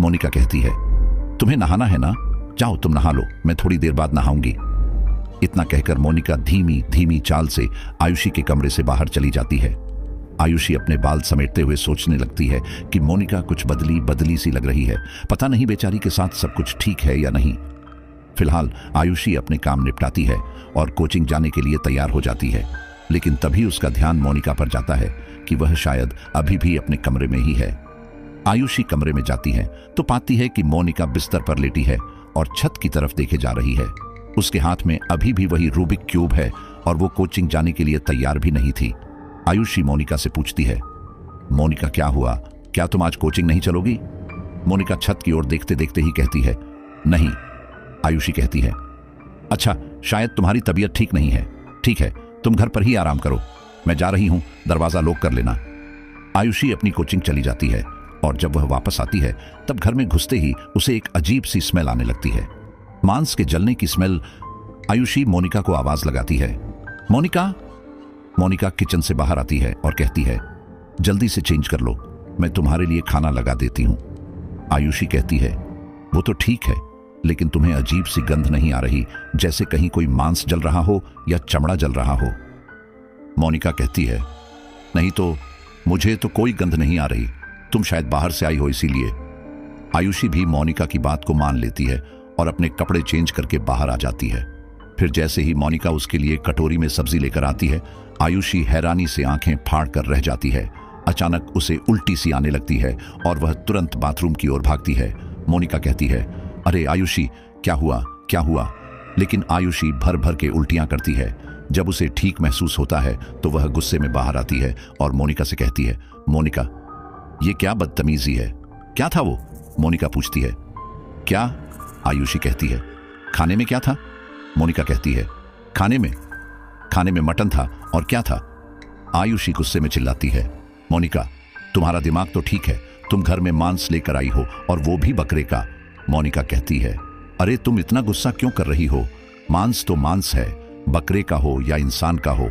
मोनिका कहती है, तुम्हें नहाना है ना, जाओ तुम नहा लो, मैं थोड़ी देर बाद नहाऊंगी। इतना कहकर मोनिका धीमी धीमी चाल से आयुषी के कमरे से बाहर चली जाती है। आयुषी अपने बाल समेटते हुए सोचने लगती है कि मोनिका कुछ बदली बदली सी लग रही है। पता नहीं बेचारी के साथ सब कुछ ठीक है या नहीं। फिलहाल आयुषी अपने काम निपटाती है और कोचिंग जाने के लिए तैयार हो जाती है, लेकिन तभी उसका ध्यान मोनिका पर जाता है कि वह शायद अभी भी अपने कमरे में ही है। आयुषी कमरे में जाती है तो पाती है कि मोनिका बिस्तर पर लेटी है और छत की तरफ देखे जा रही है। उसके हाथ में अभी भी वही रूबिक क्यूब है और वो कोचिंग जाने के लिए तैयार भी नहीं थी। आयुषी मोनिका से पूछती है, मोनिका क्या हुआ, क्या तुम आज कोचिंग नहीं चलोगी? मोनिका छत की ओर देखते देखते ही कहती है, नहीं। आयुषी कहती है, अच्छा, शायद तुम्हारी तबीयत ठीक नहीं है। ठीक है, तुम घर पर ही आराम करो, मैं जा रही हूं, दरवाजा लॉक कर लेना। आयुषी अपनी कोचिंग चली जाती है और जब वह वापस आती है तब घर में घुसते ही उसे एक अजीब सी स्मेल आने लगती है, मांस के जलने की स्मेल। आयुषी मोनिका को आवाज लगाती है, मोनिका। मोनिका किचन से बाहर आती है और कहती है, जल्दी से चेंज कर लो, मैं तुम्हारे लिए खाना लगा देती हूं। आयुषी कहती है, वो तो ठीक है, लेकिन तुम्हें अजीब सी गंध नहीं आ रही, जैसे कहीं कोई मांस जल रहा हो या चमड़ा जल रहा हो? मोनिका कहती है, नहीं तो मुझे तो कोई गंध नहीं आ रही, तुम शायद बाहर से आई हो इसीलिए। आयुषी भी मोनिका की बात को मान लेती है और अपने कपड़े चेंज करके बाहर आ जाती है। फिर जैसे ही मोनिका उसके लिए कटोरी में सब्जी लेकर आती है, आयुषी हैरानी से आंखें फाड़ कर रह जाती है। अचानक उसे उल्टी सी आने लगती है और वह तुरंत बाथरूम की ओर भागती है। मोनिका कहती है, अरे आयुषी, क्या हुआ, क्या हुआ? लेकिन आयुषी भर भर के उल्टियां करती है। जब उसे ठीक महसूस होता है तो वह गुस्से में बाहर आती है और मोनिका से कहती है, मोनिका, ये क्या बदतमीजी है? क्या था वो? मोनिका पूछती है। क्या? आयुषी कहती है, खाने में क्या था? मोनिका कहती है, खाने में मटन था, और क्या था? आयुषी गुस्से में चिल्लाती है, मोनिका, तुम्हारा दिमाग तो ठीक है, तुम घर में मांस लेकर आई हो और वो भी बकरे का। मोनिका कहती है, अरे तुम इतना गुस्सा क्यों कर रही हो? मांस तो मांस है, बकरे का हो या इंसान का हो।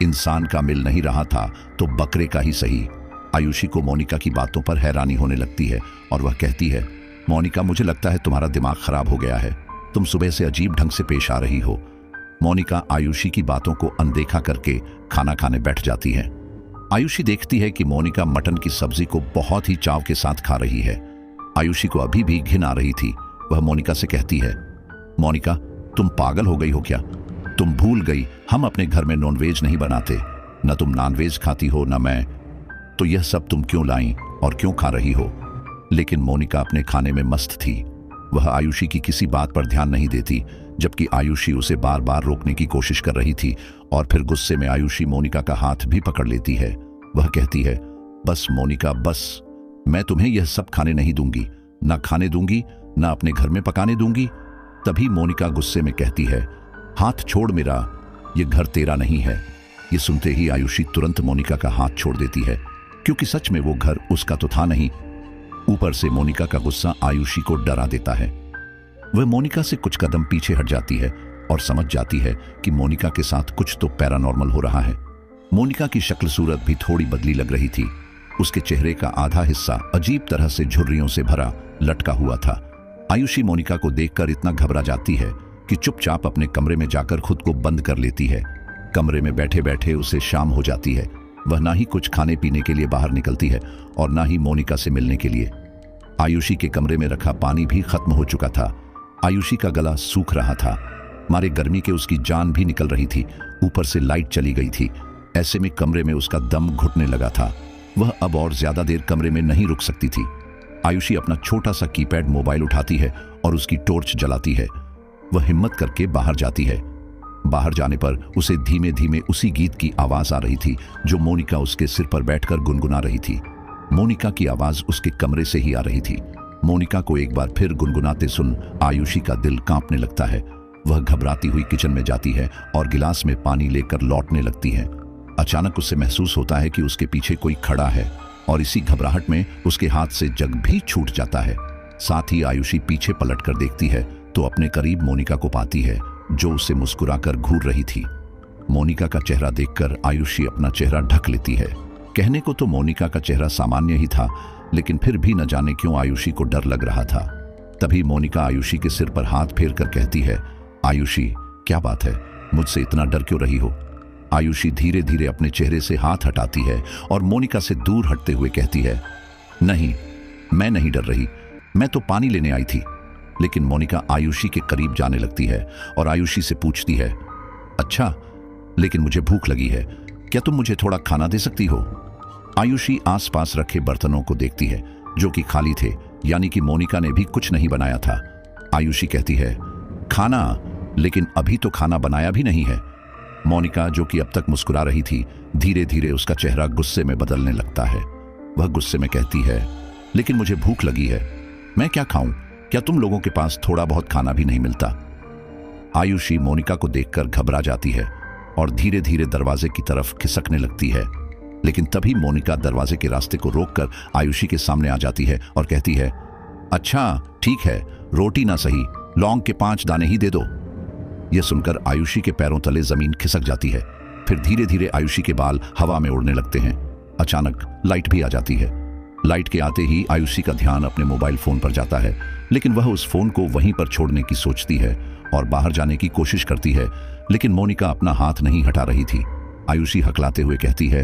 इंसान का मिल नहीं रहा था तो बकरे का ही सही। आयुषी को मोनिका की बातों पर हैरानी होने लगती है और वह कहती है, मोनिका, मुझे लगता है तुम्हारा दिमाग खराब हो गया है, तुम सुबह से अजीब ढंग से पेश आ रही हो। मोनिका आयुषी की बातों को अनदेखा करके खाना खाने बैठ जाती है। आयुषी देखती है कि मोनिका मटन की सब्जी को बहुत ही चाव के साथ खा रही है। आयुषी को अभी भी घिन आ रही थी। वह मोनिका से कहती है, मोनिका, तुम पागल हो गई हो क्या? तुम भूल गई हम अपने घर में नॉनवेज नहीं बनाते, न तुम नॉनवेज खाती हो न मैं, तो यह सब तुम क्यों लाई और क्यों खा रही हो? लेकिन मोनिका अपने खाने में मस्त थी। वह आयुषी की किसी बात पर ध्यान नहीं देती, जबकि आयुषी उसे बार बार रोकने की कोशिश कर रही थी और फिर गुस्से में आयुषी मोनिका का हाथ भी पकड़ लेती है। वह कहती है, बस मोनिका, बस, मैं तुम्हें यह सब खाने नहीं दूंगी, ना खाने दूंगी, ना अपने घर में पकाने दूंगी। तभी मोनिका गुस्से में कहती है, हाथ छोड़ मेरा, ये घर तेरा नहीं है। ये सुनते ही आयुषी तुरंत मोनिका का हाथ छोड़ देती है, क्योंकि सच में वो घर उसका तो था नहीं। ऊपर से मोनिका का गुस्सा आयुषी को डरा देता है। वह मोनिका से कुछ कदम पीछे हट जाती है और समझ जाती है कि मोनिका के साथ कुछ तो पैरानॉर्मल हो रहा है। मोनिका की शक्ल सूरत भी थोड़ी बदली लग रही थी। उसके चेहरे का आधा हिस्सा अजीब तरह से झुर्रियों से भरा लटका हुआ था। आयुषी मोनिका को देखकर इतना घबरा जाती है कि चुपचाप अपने कमरे में जाकर खुद को बंद कर लेती है। कमरे में बैठे बैठे उसे शाम हो जाती है। वह ना ही कुछ खाने पीने के लिए बाहर निकलती है और ना ही मोनिका से मिलने के लिए। आयुषी के कमरे में रखा पानी भी खत्म हो चुका था। आयुषी का गला सूख रहा था, मारे गर्मी के उसकी जान भी निकल रही थी। ऊपर से लाइट चली गई थी। ऐसे में कमरे में उसका दम घुटने लगा था। वह अब और ज्यादा देर कमरे में नहीं रुक सकती थी। आयुषी अपना छोटा सा कीपैड मोबाइल उठाती है और उसकी टॉर्च जलाती है। वह हिम्मत करके बाहर जाती है। बाहर जाने पर उसे धीमे धीमे उसी गीत की आवाज आ रही थी जो मोनिका उसके सिर पर बैठकर गुनगुना रही थी। मोनिका की आवाज उसके कमरे से ही आ रही थी। मोनिका को एक बार फिर गुनगुनाते सुन आयुषी का दिल कांपने लगता है। वह घबराती हुई किचन में जाती है और गिलास में पानी लेकर लौटने लगती है। अचानक उसे महसूस होता है कि उसके पीछे कोई खड़ा है। और इसी घबराहट में उसके हाथ से जग भी छूट जाता है। साथ ही आयुषी पीछे पलटकर देखती है तो अपने करीब मोनिका को पाती है, जो उसे मुस्कुराकर घूर रही थी। मोनिका का चेहरा देखकर आयुषी अपना चेहरा ढक लेती है। कहने को तो मोनिका का चेहरा सामान्य ही था, लेकिन फिर भी न जाने क्यों आयुषी को डर लग रहा था। तभी मोनिका आयुषी के सिर पर हाथ फेर कर कहती है, आयुषी क्या बात है, मुझसे इतना डर क्यों रही हो? आयुषी धीरे धीरे अपने चेहरे से हाथ हटाती है और मोनिका से दूर हटते हुए कहती है, नहीं, मैं नहीं डर रही, मैं तो पानी लेने आई थी। लेकिन मोनिका आयुषी के करीब जाने लगती है और आयुषी से पूछती है, अच्छा, लेकिन मुझे भूख लगी है, क्या तुम मुझे थोड़ा खाना दे सकती हो? आयुषी आसपास रखे बर्तनों को देखती है जो कि खाली थे, यानी कि मोनिका ने भी कुछ नहीं बनाया था। आयुषी कहती है, खाना? लेकिन अभी तो खाना बनाया भी नहीं है। मोनिका, जो कि अब तक मुस्कुरा रही थी, धीरे धीरे उसका चेहरा गुस्से में बदलने लगता है। वह गुस्से में कहती है, लेकिन मुझे भूख लगी है, मैं क्या खाऊं? क्या तुम लोगों के पास थोड़ा बहुत खाना भी नहीं मिलता? आयुषी मोनिका को देखकर घबरा जाती है और धीरे धीरे दरवाजे की तरफ खिसकने लगती है। लेकिन तभी मोनिका दरवाजे के रास्ते को रोककर आयुषी के सामने आ जाती है और कहती है, अच्छा ठीक है, रोटी ना सही, लौंग के 5 दाने ही दे दो। यह सुनकर आयुषी के पैरों तले जमीन खिसक जाती है। फिर धीरे धीरे आयुषी के बाल हवा में उड़ने लगते हैं। अचानक लाइट भी आ जाती है। लाइट के आते ही आयुषी का ध्यान अपने मोबाइल फोन पर जाता है, लेकिन वह उस फोन को वहीं पर छोड़ने की सोचती है और बाहर जाने की कोशिश करती है, लेकिन मोनिका अपना हाथ नहीं हटा रही थी। आयुषी हकलाते हुए कहती है,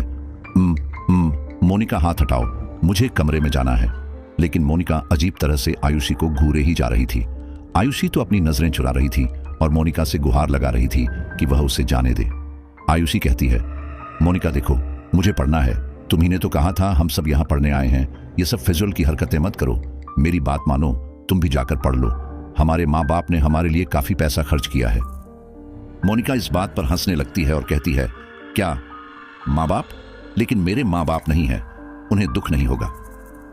मोनिका हाथ हटाओ, मुझे कमरे में जाना है। लेकिन मोनिका अजीब तरह से आयुषी को घूरे ही जा रही थी। आयुषी तो अपनी नजरें चुरा रही थी और मोनिका से गुहार लगा रही थी कि वह उसे जाने दे। आयुषी कहती है, मोनिका देखो, मुझे पढ़ना है, तुम्ही ने तो कहा था हम सब यहाँ पढ़ने आए हैं, ये सब फिजूल की हरकतें मत करो, मेरी बात मानो, तुम भी जाकर पढ़ लो, हमारे माँ बाप ने हमारे लिए काफी पैसा खर्च किया है। मोनिका इस बात पर हंसने लगती है और कहती है, क्या माँ बाप? लेकिन मेरे माँ बाप नहीं है, उन्हें दुख नहीं होगा।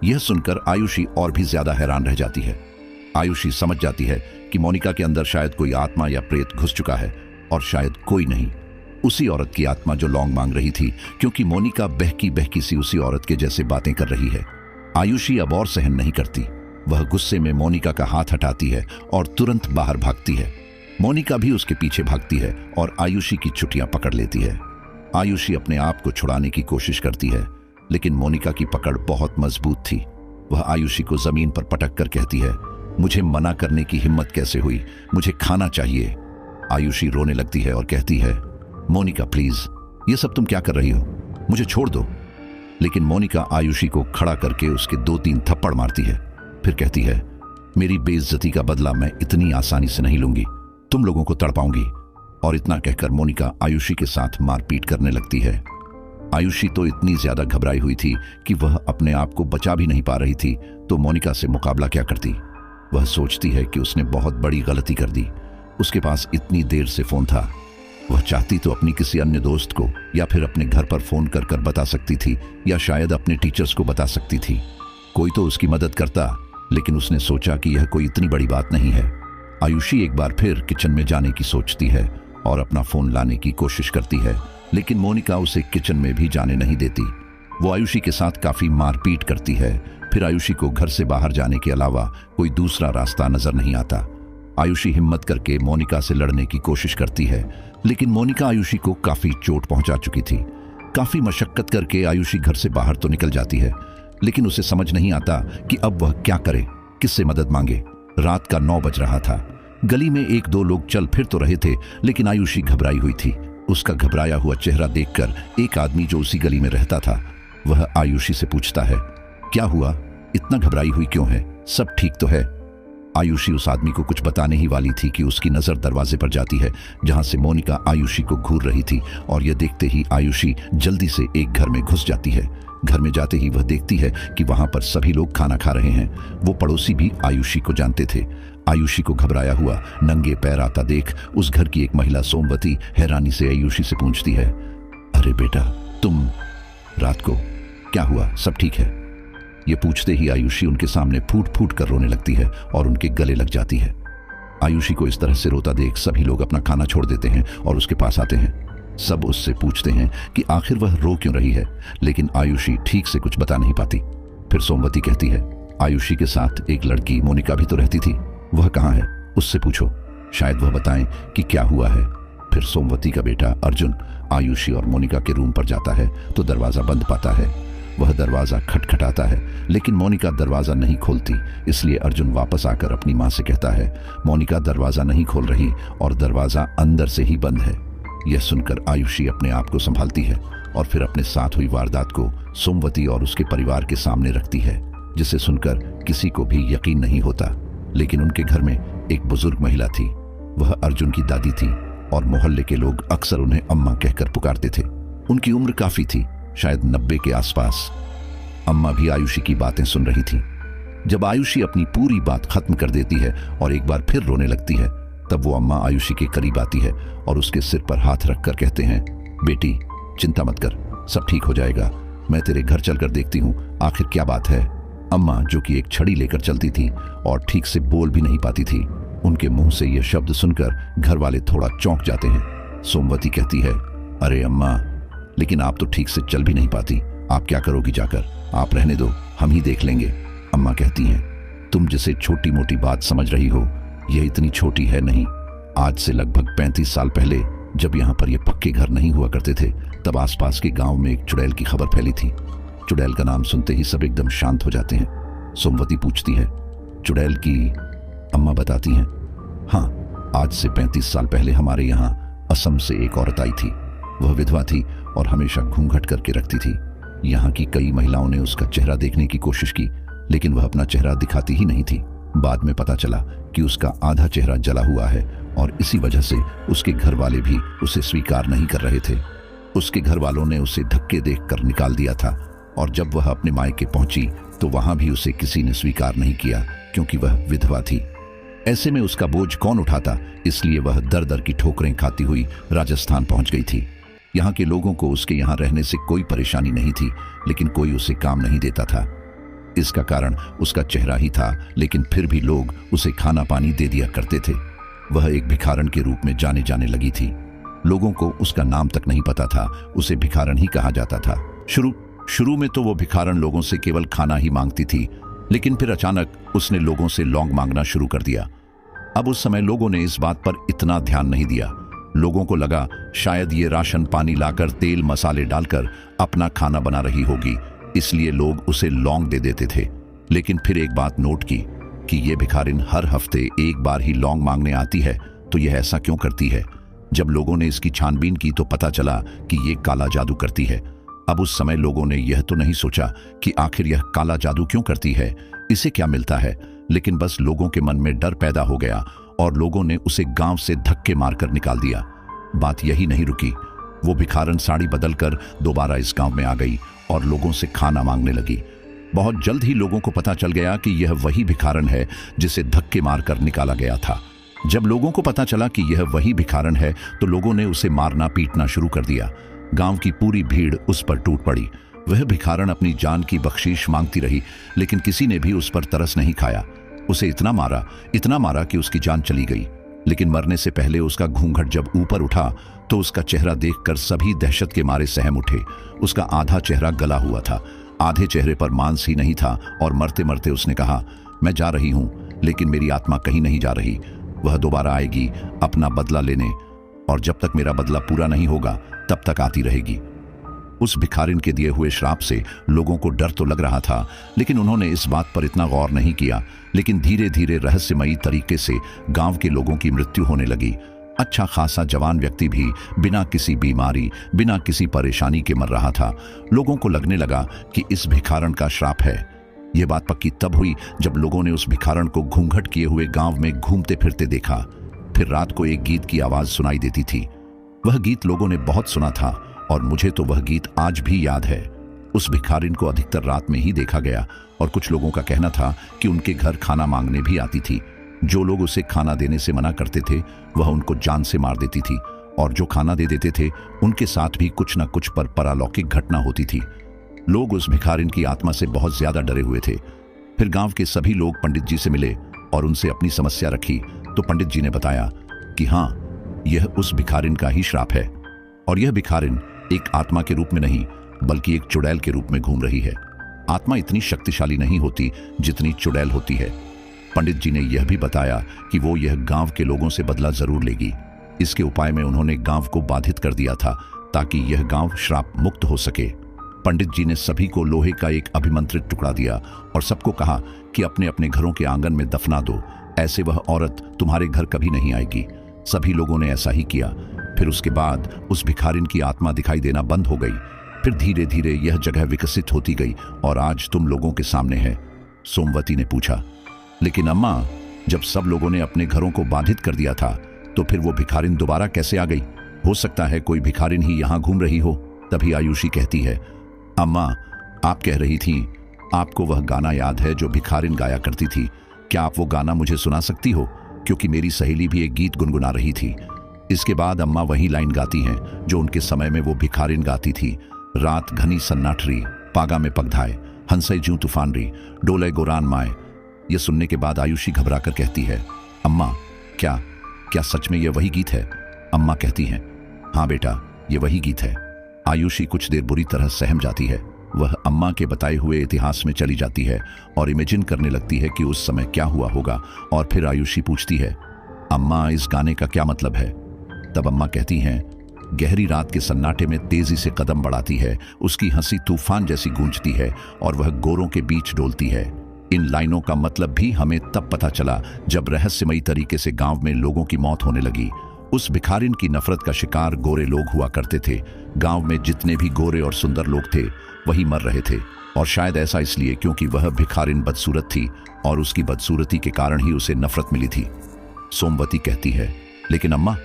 यह सुनकर आयुषी और भी ज्यादा हैरान रह जाती है। आयुषी समझ जाती है कि मोनिका के अंदर शायद कोई आत्मा या प्रेत घुस चुका है, और शायद कोई नहीं, उसी औरत की आत्मा जो लौंग मांग रही थी, क्योंकि मोनिका बहकी बहकी सी उसी औरत के जैसे बातें कर रही है। आयुषी अब और सहन नहीं करती। वह गुस्से में मोनिका का हाथ हटाती है और तुरंत बाहर भागती है। मोनिका भी उसके पीछे भागती है और आयुषी की चुटियां पकड़ लेती है। आयुषी अपने आप को छुड़ाने की कोशिश करती है, लेकिन मोनिका की पकड़ बहुत मजबूत थी। वह आयुषी को जमीन पर पटक कर कहती है, मुझे मना करने की हिम्मत कैसे हुई, मुझे खाना चाहिए। आयुषी रोने लगती है और कहती है, मोनिका प्लीज, ये सब तुम क्या कर रही हो, मुझे छोड़ दो। लेकिन मोनिका आयुषी को खड़ा करके उसके 2-3 थप्पड़ मारती है। फिर कहती है, मेरी बेइज्जती का बदला मैं इतनी आसानी से नहीं लूंगी, तुम लोगों को तड़पाऊंगी। और इतना कहकर मोनिका आयुषी के साथ मारपीट करने लगती है। आयुषी तो इतनी ज्यादा घबराई हुई थी कि वह अपने आप को बचा भी नहीं पा रही थी, तो मोनिका से मुकाबला क्या करती। वह सोचती है कि उसने बहुत बड़ी गलती कर दी। उसके पास इतनी देर से फोन था, वह चाहती तो अपनी किसी अन्य दोस्त को या फिर अपने घर पर फोन कर कर बता सकती थी, या शायद अपने टीचर्स को बता सकती थी, कोई तो उसकी मदद करता। लेकिन उसने सोचा कि यह कोई इतनी बड़ी बात नहीं है। आयुषी एक बार फिर किचन में जाने की सोचती है और अपना फोन लाने की कोशिश करती है, लेकिन मोनिका उसे किचन में भी जाने नहीं देती। वो आयुषी के साथ काफी मारपीट करती है। फिर आयुषी को घर से बाहर जाने के अलावा कोई दूसरा रास्ता नजर नहीं आता। आयुषी हिम्मत करके मोनिका से लड़ने की कोशिश करती है, लेकिन मोनिका आयुषी को काफी चोट पहुंचा चुकी थी। काफी मशक्कत करके आयुषी घर से बाहर तो निकल जाती है, लेकिन उसे समझ नहीं आता कि अब वह क्या करे, किससे मदद मांगे। रात का 9 बज रहा था। गली में 1-2 लोग चल फिर तो रहे थे, लेकिन आयुषी घबराई हुई थी। उसका घबराया हुआ चेहरा देखकर एक आदमी जो उसी गली में रहता था, वह आयुषी से पूछता है, क्या हुआ, इतना घबराई हुई क्यों है, सब ठीक तो है? आयुषी उस आदमी को कुछ बताने ही वाली थी कि उसकी नजर दरवाजे पर जाती है जहां से मोनिका आयुषी को घूर रही थी, और यह देखते ही आयुषी जल्दी से एक घर में घुस जाती है। घर में जाते ही वह देखती है कि वहां पर सभी लोग खाना खा रहे हैं। वो पड़ोसी भी आयुषी को जानते थे। आयुषी को घबराया हुआ नंगे पैर आता देख उस घर की एक महिला सोमवती हैरानी से आयुषी से पूछती है, अरे बेटा, तुम रात को क्या हुआ, सब ठीक है? ये पूछते ही आयुषी उनके सामने फूट फूट कर रोने लगती है और उनके गले लग जाती है। आयुषी को इस तरह से रोता देख सभी लोग अपना खाना छोड़ देते हैं और उसके पास आते हैं। सब उससे पूछते हैं कि आखिर वह रो क्यों रही है, लेकिन आयुषी ठीक से कुछ बता नहीं पाती। फिर सोमवती कहती है, आयुषी के साथ एक लड़की मोनिका भी तो रहती थी, वह कहाँ है, उससे पूछो, शायद वह बताएं कि क्या हुआ है। फिर सोमवती का बेटा अर्जुन आयुषी और मोनिका के रूम पर जाता है तो दरवाजा बंद पाता है। वह दरवाजा खटखटाता है, लेकिन मोनिका दरवाजा नहीं खोलती। इसलिए अर्जुन वापस आकर अपनी माँ से कहता है, मोनिका दरवाजा नहीं खोल रही और दरवाजा अंदर से ही बंद है। यह सुनकर आयुषी अपने आप को संभालती है और फिर अपने साथ हुई वारदात को सोमवती और उसके परिवार के सामने रखती है, जिसे सुनकर किसी को भी यकीन नहीं होता। लेकिन उनके घर में एक बुजुर्ग महिला थी। वह अर्जुन की दादी थी और मोहल्ले के लोग अक्सर उन्हें अम्मा कहकर पुकारते थे। उनकी उम्र काफी थी, शायद 90 के आसपास। अम्मा भी आयुषी की बातें सुन रही थी। जब आयुषी अपनी पूरी बात खत्म कर देती है और एक बार फिर रोने लगती है, तब वो अम्मा आयुषी के करीब आती है और उसके सिर पर हाथ रखकर कहते हैं, बेटी चिंता मत कर, सब ठीक हो जाएगा। मैं तेरे घर चलकर देखती हूँ आखिर क्या बात है। अम्मा, जो कि एक छड़ी लेकर चलती थी और ठीक से बोल भी नहीं पाती थी, उनके मुंह से यह शब्द सुनकर घर वाले थोड़ा चौंक जाते हैं। सोमवती कहती है, अरे अम्मा, लेकिन आप तो ठीक से चल भी नहीं पाती, आप क्या करोगी जाकर, आप रहने दो, हम ही देख लेंगे। अम्मा कहती हैं, तुम जिसे छोटी मोटी बात समझ रही हो, यह इतनी छोटी है नहीं। आज से लगभग 35 साल पहले जब यहाँ पर ये पक्के घर नहीं हुआ करते थे, तब आसपास के गांव में एक चुड़ैल की खबर फैली थी। चुड़ैल का नाम सुनते ही सब एकदम शांत हो जाते हैं। सोमवती पूछती है, चुड़ैल की? अम्मा बताती हैं, हाँ, आज से 35 साल पहले हमारे यहाँ असम से एक औरत आई थी। वह विधवा थी और हमेशा घूंघट करके रखती थी। यहाँ की कई महिलाओं ने उसका चेहरा देखने की कोशिश की, लेकिन वह अपना चेहरा दिखाती ही नहीं थी। बाद में पता चला कि उसका आधा चेहरा जला हुआ है और इसी वजह से उसके घर वाले भी उसे स्वीकार नहीं कर रहे थे। उसके घर वालों ने उसे धक्के देकर निकाल दिया था और जब वह अपने मायके पहुंची तो वहां भी उसे किसी ने स्वीकार नहीं किया, क्योंकि वह विधवा थी। ऐसे में उसका बोझ कौन उठाता, इसलिए वह दर दर की ठोकरें खाती हुई राजस्थान पहुंच गई थी। यहाँ के लोगों को उसके यहाँ रहने से कोई परेशानी नहीं थी, लेकिन कोई उसे काम नहीं देता था। इसका कारण उसका चेहरा ही था, लेकिन फिर भी लोग उसे खाना पानी दे दिया करते थे। वह एक भिखारन के रूप में जाने लगी थी। लोगों को उसका नाम तक नहीं पता था, उसे भिखारन ही कहा जाता था। शुरू में तो वो भिखारन लोगों से केवल खाना ही मांगती थी, लेकिन फिर अचानक उसने लोगों से लौंग मांगना शुरू कर दिया। अब उस समय लोगों ने इस बात पर इतना ध्यान नहीं दिया। लोगों को लगा शायद ये राशन पानी लाकर तेल मसाले डालकर अपना खाना बना रही होगी, इसलिए लोग उसे लौंग दे देते थे। लेकिन फिर एक बात नोट की कि ये भिखारिन हर हफ्ते एक बार ही लौंग मांगने आती है, तो यह ऐसा क्यों करती है? जब लोगों ने इसकी छानबीन की तो पता चला कि ये काला जादू करती है। अब उस समय लोगों ने यह तो नहीं सोचा कि आखिर यह काला जादू क्यों करती है, इसे क्या मिलता है, लेकिन बस लोगों के मन में डर पैदा हो गया और लोगों ने उसे गांव से धक्के मारकर निकाल दिया। बात यही नहीं रुकी, वो भिखारन साड़ी बदलकर दोबारा इस गांव में आ गई और लोगों से खाना मांगने लगी। बहुत जल्द ही लोगों को पता चल गया कि यह वही भिखारन है जिसे धक्के मारकर निकाला गया था। जब लोगों को पता चला कि यह वही भिखारन है तो लोगों ने उसे मारना पीटना शुरू कर दिया। गांव की पूरी भीड़ उस पर टूट पड़ी। वह भिखारन अपनी जान की बख्शीश मांगती रही, लेकिन किसी ने भी उस पर तरस नहीं खाया। उसे इतना मारा कि उसकी जान चली गई। लेकिन मरने से पहले उसका घूंघट जब ऊपर उठा तो उसका चेहरा देखकर सभी दहशत के मारे सहम उठे। उसका आधा चेहरा गला हुआ था, आधे चेहरे पर मांस ही नहीं था और मरते मरते उसने कहा, मैं जा रही हूं, लेकिन मेरी आत्मा कहीं नहीं जा रही। वह दोबारा आएगी अपना बदला लेने, और जब तक मेरा बदला पूरा नहीं होगा तब तक आती रहेगी। उस भिखारिन के दिए हुए श्राप से लोगों को डर तो लग रहा था, लेकिन उन्होंने इस बात पर इतना गौर नहीं किया। लेकिन धीरे धीरे रहस्यमयी तरीके से गांव के लोगों की मृत्यु होने लगी। अच्छा खासा जवान व्यक्ति भी बिना किसी बीमारी, बिना किसी परेशानी के मर रहा था। लोगों को लगने लगा कि इस भिखारन का श्राप है। यह बात पक्की तब हुई जब लोगों ने उस भिखारन को घूंघट किए हुए गांव में घूमते फिरते देखा। फिर रात को एक गीत की आवाज सुनाई देती थी। वह गीत लोगों ने बहुत सुना था और मुझे तो वह गीत आज भी याद है। उस भिखारिन को अधिकतर रात में ही देखा गया और कुछ लोगों का कहना था कि उनके घर खाना मांगने भी आती थी। जो लोग उसे खाना देने से मना करते थे वह उनको जान से मार देती थी, और जो खाना दे देते थे उनके साथ भी कुछ न कुछ पर परालौकिक घटना होती थी। लोग उस भिखारिन की आत्मा से बहुत ज्यादा डरे हुए थे। फिर गांव के सभी लोग पंडित जी से मिले और उनसे अपनी समस्या रखी तो पंडित जी ने बताया कि हाँ, यह उस भिखारिन का ही श्राप है और यह भिखारिन एक आत्मा के रूप में नहीं बल्कि एक चुड़ैल के रूप में घूम रही है। आत्मा इतनी शक्तिशाली नहीं होती जितनी चुड़ैल होती है। पंडित जी ने यह भी बताया कि वो यह गांव के लोगों से बदला जरूर लेगी। इसके उपाय में उन्होंने गांव को बाधित कर दिया था ताकि यह गांव श्राप मुक्त हो सके। पंडित जी ने सभी को लोहे का एक अभिमंत्रित टुकड़ा दिया और सबको कहा कि अपने अपने घरों के आंगन में दफना दो, ऐसे वह औरत तुम्हारे घर कभी नहीं आएगी। सभी लोगों ने ऐसा ही किया। फिर उसके बाद उस भिखारिन की आत्मा दिखाई देना बंद हो गई। फिर धीरे धीरे यह जगह विकसित होती गई और आज तुम लोगों के सामने है। सोमवती ने पूछा, लेकिन अम्मा, जब सब लोगों ने अपने घरों को बाधित कर दिया था तो फिर वो भिखारिन दोबारा कैसे आ गई? हो सकता है कोई भिखारिन ही यहाँ घूम रही हो। तभी आयुषी कहती है, अम्मा, आप कह रही थी आपको वह गाना याद है जो भिखारिन गाया करती थी। क्या आप वो गाना मुझे सुना सकती हो? क्योंकि मेरी सहेली भी एक गीत गुनगुना रही थी। इसके बाद अम्मा वही लाइन गाती हैं जो उनके समय में वो भिखारिन गाती थी। रात घनी सन्नाटरी, पागा में पगधाए, हंसई जूं तूफान री, डोले गोरान माए। यह सुनने के बाद आयुषी घबरा कर कहती है, अम्मा, क्या क्या सच में यह वही गीत है? अम्मा कहती हैं, हाँ बेटा, यह वही गीत है। आयुषी कुछ देर बुरी तरह सहम जाती है। वह अम्मा के बताए हुए इतिहास में चली जाती है और इमेजिन करने लगती है कि उस समय क्या हुआ होगा। और फिर आयुषी पूछती है, अम्मा, इस गाने का क्या मतलब है? तब अम्मा कहती हैं, गहरी रात के सन्नाटे में तेजी से कदम बढ़ाती है, उसकी हंसी तूफान जैसी गूंजती है और वह गोरों के बीच डोलती है। इन लाइनों का मतलब भी हमें तब पता चला जब रहस्यमयी तरीके से गांव में लोगों की मौत होने लगी। उस भिखारिन की नफरत का शिकार गोरे लोग हुआ करते थे। गांव में जितने भी गोरे और सुंदर लोग थे वही मर रहे थे, और शायद ऐसा इसलिए क्योंकि वह भिखारिन बदसूरत थी और उसकी बदसूरती के कारण ही उसे नफरत मिली थी। सोमवती कहती है, लेकिन अम्मा,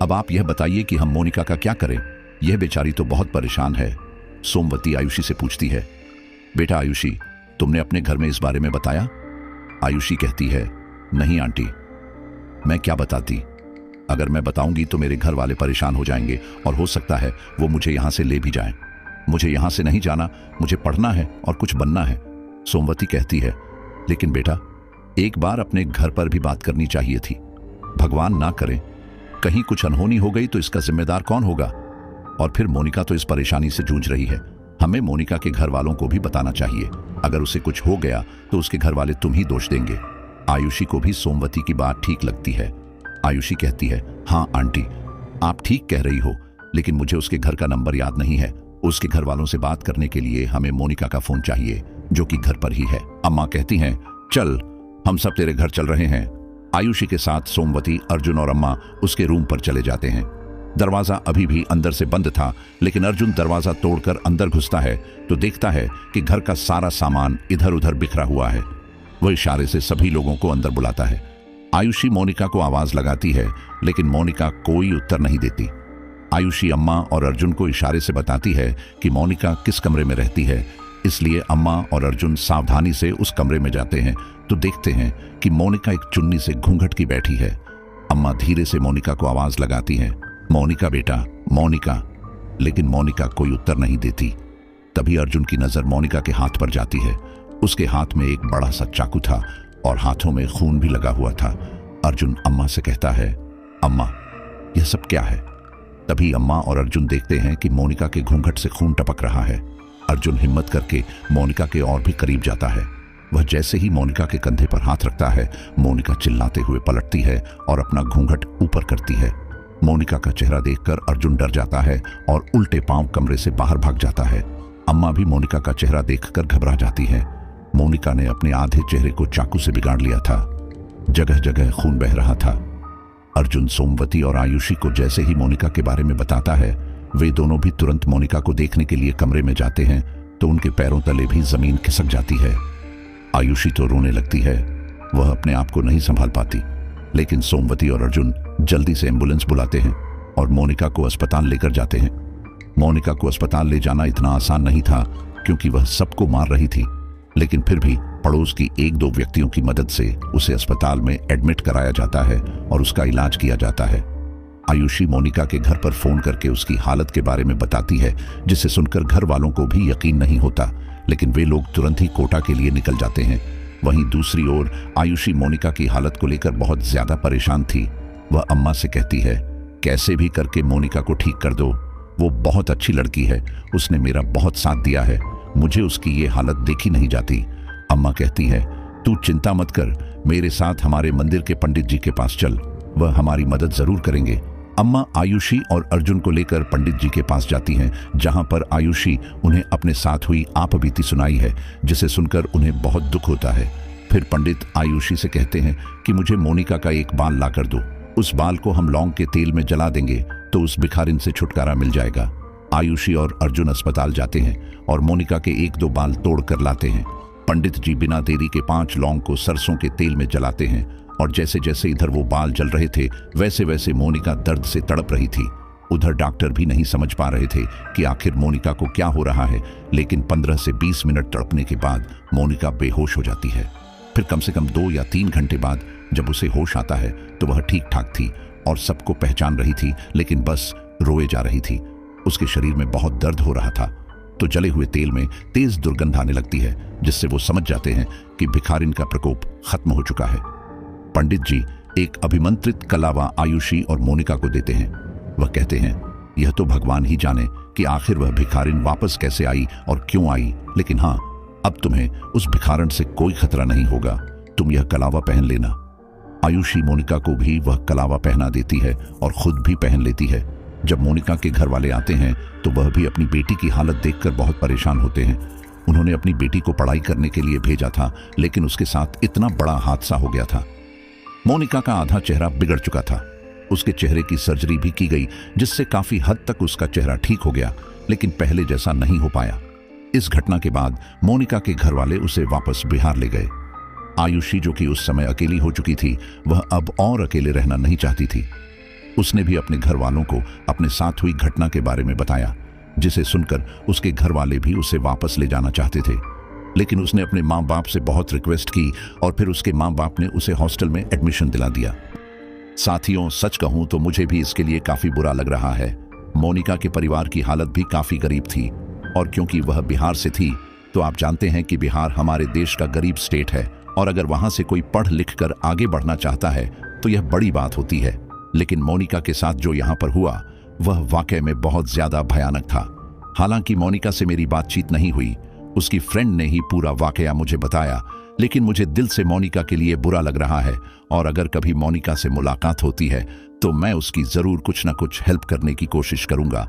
अब आप यह बताइए कि हम मोनिका का क्या करें? यह बेचारी तो बहुत परेशान है। सोमवती आयुषी से पूछती है, बेटा आयुषी, तुमने अपने घर में इस बारे में बताया? आयुषी कहती है, नहीं आंटी, मैं क्या बताती? अगर मैं बताऊंगी तो मेरे घर वाले परेशान हो जाएंगे और हो सकता है वो मुझे यहां से ले भी जाएं। मुझे यहां से नहीं जाना, मुझे पढ़ना है और कुछ बनना है। सोमवती कहती है, लेकिन बेटा, एक बार अपने घर पर भी बात करनी चाहिए थी। भगवान ना करे कहीं कुछ अनहोनी हो गई तो इसका जिम्मेदार कौन होगा? और फिर मोनिका तो इस परेशानी से जूझ रही है। हमें मोनिका के घर वालों को भी बताना चाहिए। अगर उसे कुछ हो गया तो उसके घर वाले तुम ही दोष देंगे। आयुषी को भी सोमवती की बात ठीक लगती है। आयुषी कहती है, हाँ आंटी, आप ठीक कह रही हो, लेकिन मुझे उसके घर का नंबर याद नहीं है। उसके घर वालों से बात करने के लिए हमें मोनिका का फोन चाहिए जो कि घर पर ही है। अम्मा कहती हैं, चल, हम सब तेरे घर चल रहे हैं। आयुषी के साथ सोमवती, अर्जुन और अम्मा उसके रूम पर चले जाते हैं। दरवाजा अभी भी अंदर से बंद था, लेकिन अर्जुन दरवाजा तोड़कर अंदर घुसता है तो देखता है कि घर का सारा सामान इधर उधर बिखरा हुआ है। वह इशारे से सभी लोगों को अंदर बुलाता है। आयुषी मोनिका को आवाज लगाती है, लेकिन मोनिका कोई उत्तर नहीं देती। आयुषी अम्मा और अर्जुन को इशारे से बताती है कि मोनिका किस कमरे में रहती है, इसलिए अम्मा और अर्जुन सावधानी से उस कमरे में जाते हैं तो देखते हैं कि मोनिका एक चुन्नी से घूंघट की बैठी है। अम्मा धीरे से मोनिका को आवाज लगाती हैं, मोनिका बेटा, मोनिका, लेकिन मोनिका कोई उत्तर नहीं देती। तभी अर्जुन की नजर मोनिका के हाथ पर जाती है। उसके हाथ में एक बड़ा सा चाकू था और हाथों में खून भी लगा हुआ था। अर्जुन अम्मा से कहता है, अम्मा, यह सब क्या है? तभी अम्मा और अर्जुन देखते हैं कि मोनिका के घूंघट से खून टपक रहा है। अर्जुन हिम्मत करके मोनिका के और भी करीब जाता है। वह जैसे ही मोनिका के कंधे पर हाथ रखता है, मोनिका चिल्लाते हुए पलटती है और अपना घूंघट ऊपर करती है। मोनिका का चेहरा देखकर अर्जुन डर जाता है और उल्टे पांव कमरे से बाहर भाग जाता है। अम्मा भी मोनिका का चेहरा देखकर घबरा जाती है। मोनिका ने अपने आधे चेहरे को चाकू से बिगाड़ लिया था। जगह जगह खून बह रहा था। अर्जुन सोमवती और आयुषी को जैसे ही मोनिका के बारे में बताता है, वे दोनों भी तुरंत मोनिका को देखने के लिए कमरे में जाते हैं तो उनके पैरों तले भी जमीन खिसक जाती है। आयुषी तो रोने लगती है। वह अपने आप को नहीं संभाल पाती, लेकिन सोमवती और अर्जुन जल्दी से एम्बुलेंस बुलाते हैं और मोनिका को अस्पताल लेकर जाते हैं। मोनिका को अस्पताल ले जाना इतना आसान नहीं था क्योंकि वह सबको मार रही थी, लेकिन फिर भी पड़ोस की एक दो व्यक्तियों की मदद से उसे अस्पताल में एडमिट कराया जाता है और उसका इलाज किया जाता है। आयुषी मोनिका के घर पर फोन करके उसकी हालत के बारे में बताती है, जिसे सुनकर घर वालों को भी यकीन नहीं होता, लेकिन वे लोग तुरंत ही कोटा के लिए निकल जाते हैं। वहीं दूसरी ओर आयुषी मोनिका की हालत को लेकर बहुत ज्यादा परेशान थी। वह अम्मा से कहती है, कैसे भी करके मोनिका को ठीक कर दो। वो बहुत अच्छी लड़की है, उसने मेरा बहुत साथ दिया है, मुझे उसकी ये हालत देखी नहीं जाती। अम्मा कहती है, तू चिंता मत कर, मेरे साथ हमारे मंदिर के पंडित जी के पास चल, वह हमारी मदद जरूर करेंगे। अम्मा आयुषी और अर्जुन को लेकर पंडित जी के पास जाती हैं, जहां पर आयुषी उन्हें अपने साथ हुई आपबीती सुनाई है, जिसे सुनकर उन्हें बहुत दुख होता है। फिर पंडित आयुषी से कहते हैं कि मुझे मोनिका का एक बाल ला कर दो, उस बाल को हम लौंग के तेल में जला देंगे तो उस भिखारिन से छुटकारा मिल जाएगा। आयुषी और अर्जुन अस्पताल जाते हैं और मोनिका के 1-2 बाल तोड़ कर लाते हैं। पंडित जी बिना देरी के 5 लौंग को सरसों के तेल में जलाते हैं और जैसे जैसे इधर वो बाल जल रहे थे वैसे वैसे मोनिका दर्द से तड़प रही थी। उधर डॉक्टर भी नहीं समझ पा रहे थे कि आखिर मोनिका को क्या हो रहा है, लेकिन 15 से 20 मिनट तड़पने के बाद मोनिका बेहोश हो जाती है। फिर कम से कम 2 या 3 घंटे बाद जब उसे होश आता है तो वह ठीक ठाक थी और सबको पहचान रही थी, लेकिन बस रोए जा रही थी। उसके शरीर में बहुत दर्द हो रहा था। तो जले हुए तेल में तेज दुर्गंध आने लगती है, जिससे वो समझ जाते हैं कि भिखारिन का प्रकोप खत्म हो चुका है। पंडित जी एक अभिमंत्रित कलावा आयुषी और मोनिका को देते हैं। वह कहते हैं, यह तो भगवान ही जाने कि आखिर वह भिखारिन वापस कैसे आई और क्यों आई, लेकिन हाँ, अब तुम्हें उस भिखारन से कोई खतरा नहीं होगा, तुम यह कलावा पहन लेना। आयुषी मोनिका को भी वह कलावा पहना देती है और खुद भी पहन लेती है। जब मोनिका के घर वाले आते हैं तो वह भी अपनी बेटी की हालत देखकर बहुत परेशान होते हैं। उन्होंने अपनी बेटी को पढ़ाई करने के लिए भेजा था, लेकिन उसके साथ इतना बड़ा हादसा हो गया था। मोनिका का आधा चेहरा बिगड़ चुका था। उसके चेहरे की सर्जरी भी की गई, जिससे काफी हद तक उसका चेहरा ठीक हो गया, लेकिन पहले जैसा नहीं हो पाया। इस घटना के बाद मोनिका के घर वाले उसे वापस बिहार ले गए। आयुषी, जो कि उस समय अकेली हो चुकी थी, वह अब और अकेले रहना नहीं चाहती थी। उसने भी अपने घर वालों को अपने साथ हुई घटना के बारे में बताया, जिसे सुनकर उसके घर वाले भी उसे वापस ले जाना चाहते थे, लेकिन उसने अपने माँ बाप से बहुत रिक्वेस्ट की और फिर उसके माँ बाप ने उसे हॉस्टल में एडमिशन दिला दिया। साथियों, सच कहूं तो मुझे भी इसके लिए काफी बुरा लग रहा है। मोनिका के परिवार की हालत भी काफी गरीब थी, और क्योंकि वह बिहार से थी तो आप जानते हैं कि बिहार हमारे देश का गरीब स्टेट है, और अगर वहां से कोई पढ़ लिख कर आगे बढ़ना चाहता है तो यह बड़ी बात होती है। लेकिन मोनिका के साथ जो यहाँ पर हुआ वह वाकई में बहुत ज्यादा भयानक था। हालांकि मोनिका से मेरी बातचीत नहीं हुई, उसकी फ्रेंड ने ही पूरा वाकया मुझे बताया, लेकिन मुझे दिल से मोनिका के लिए बुरा लग रहा है, और अगर कभी मोनिका से मुलाकात होती है तो मैं उसकी जरूर कुछ ना कुछ हेल्प करने की कोशिश करूंगा।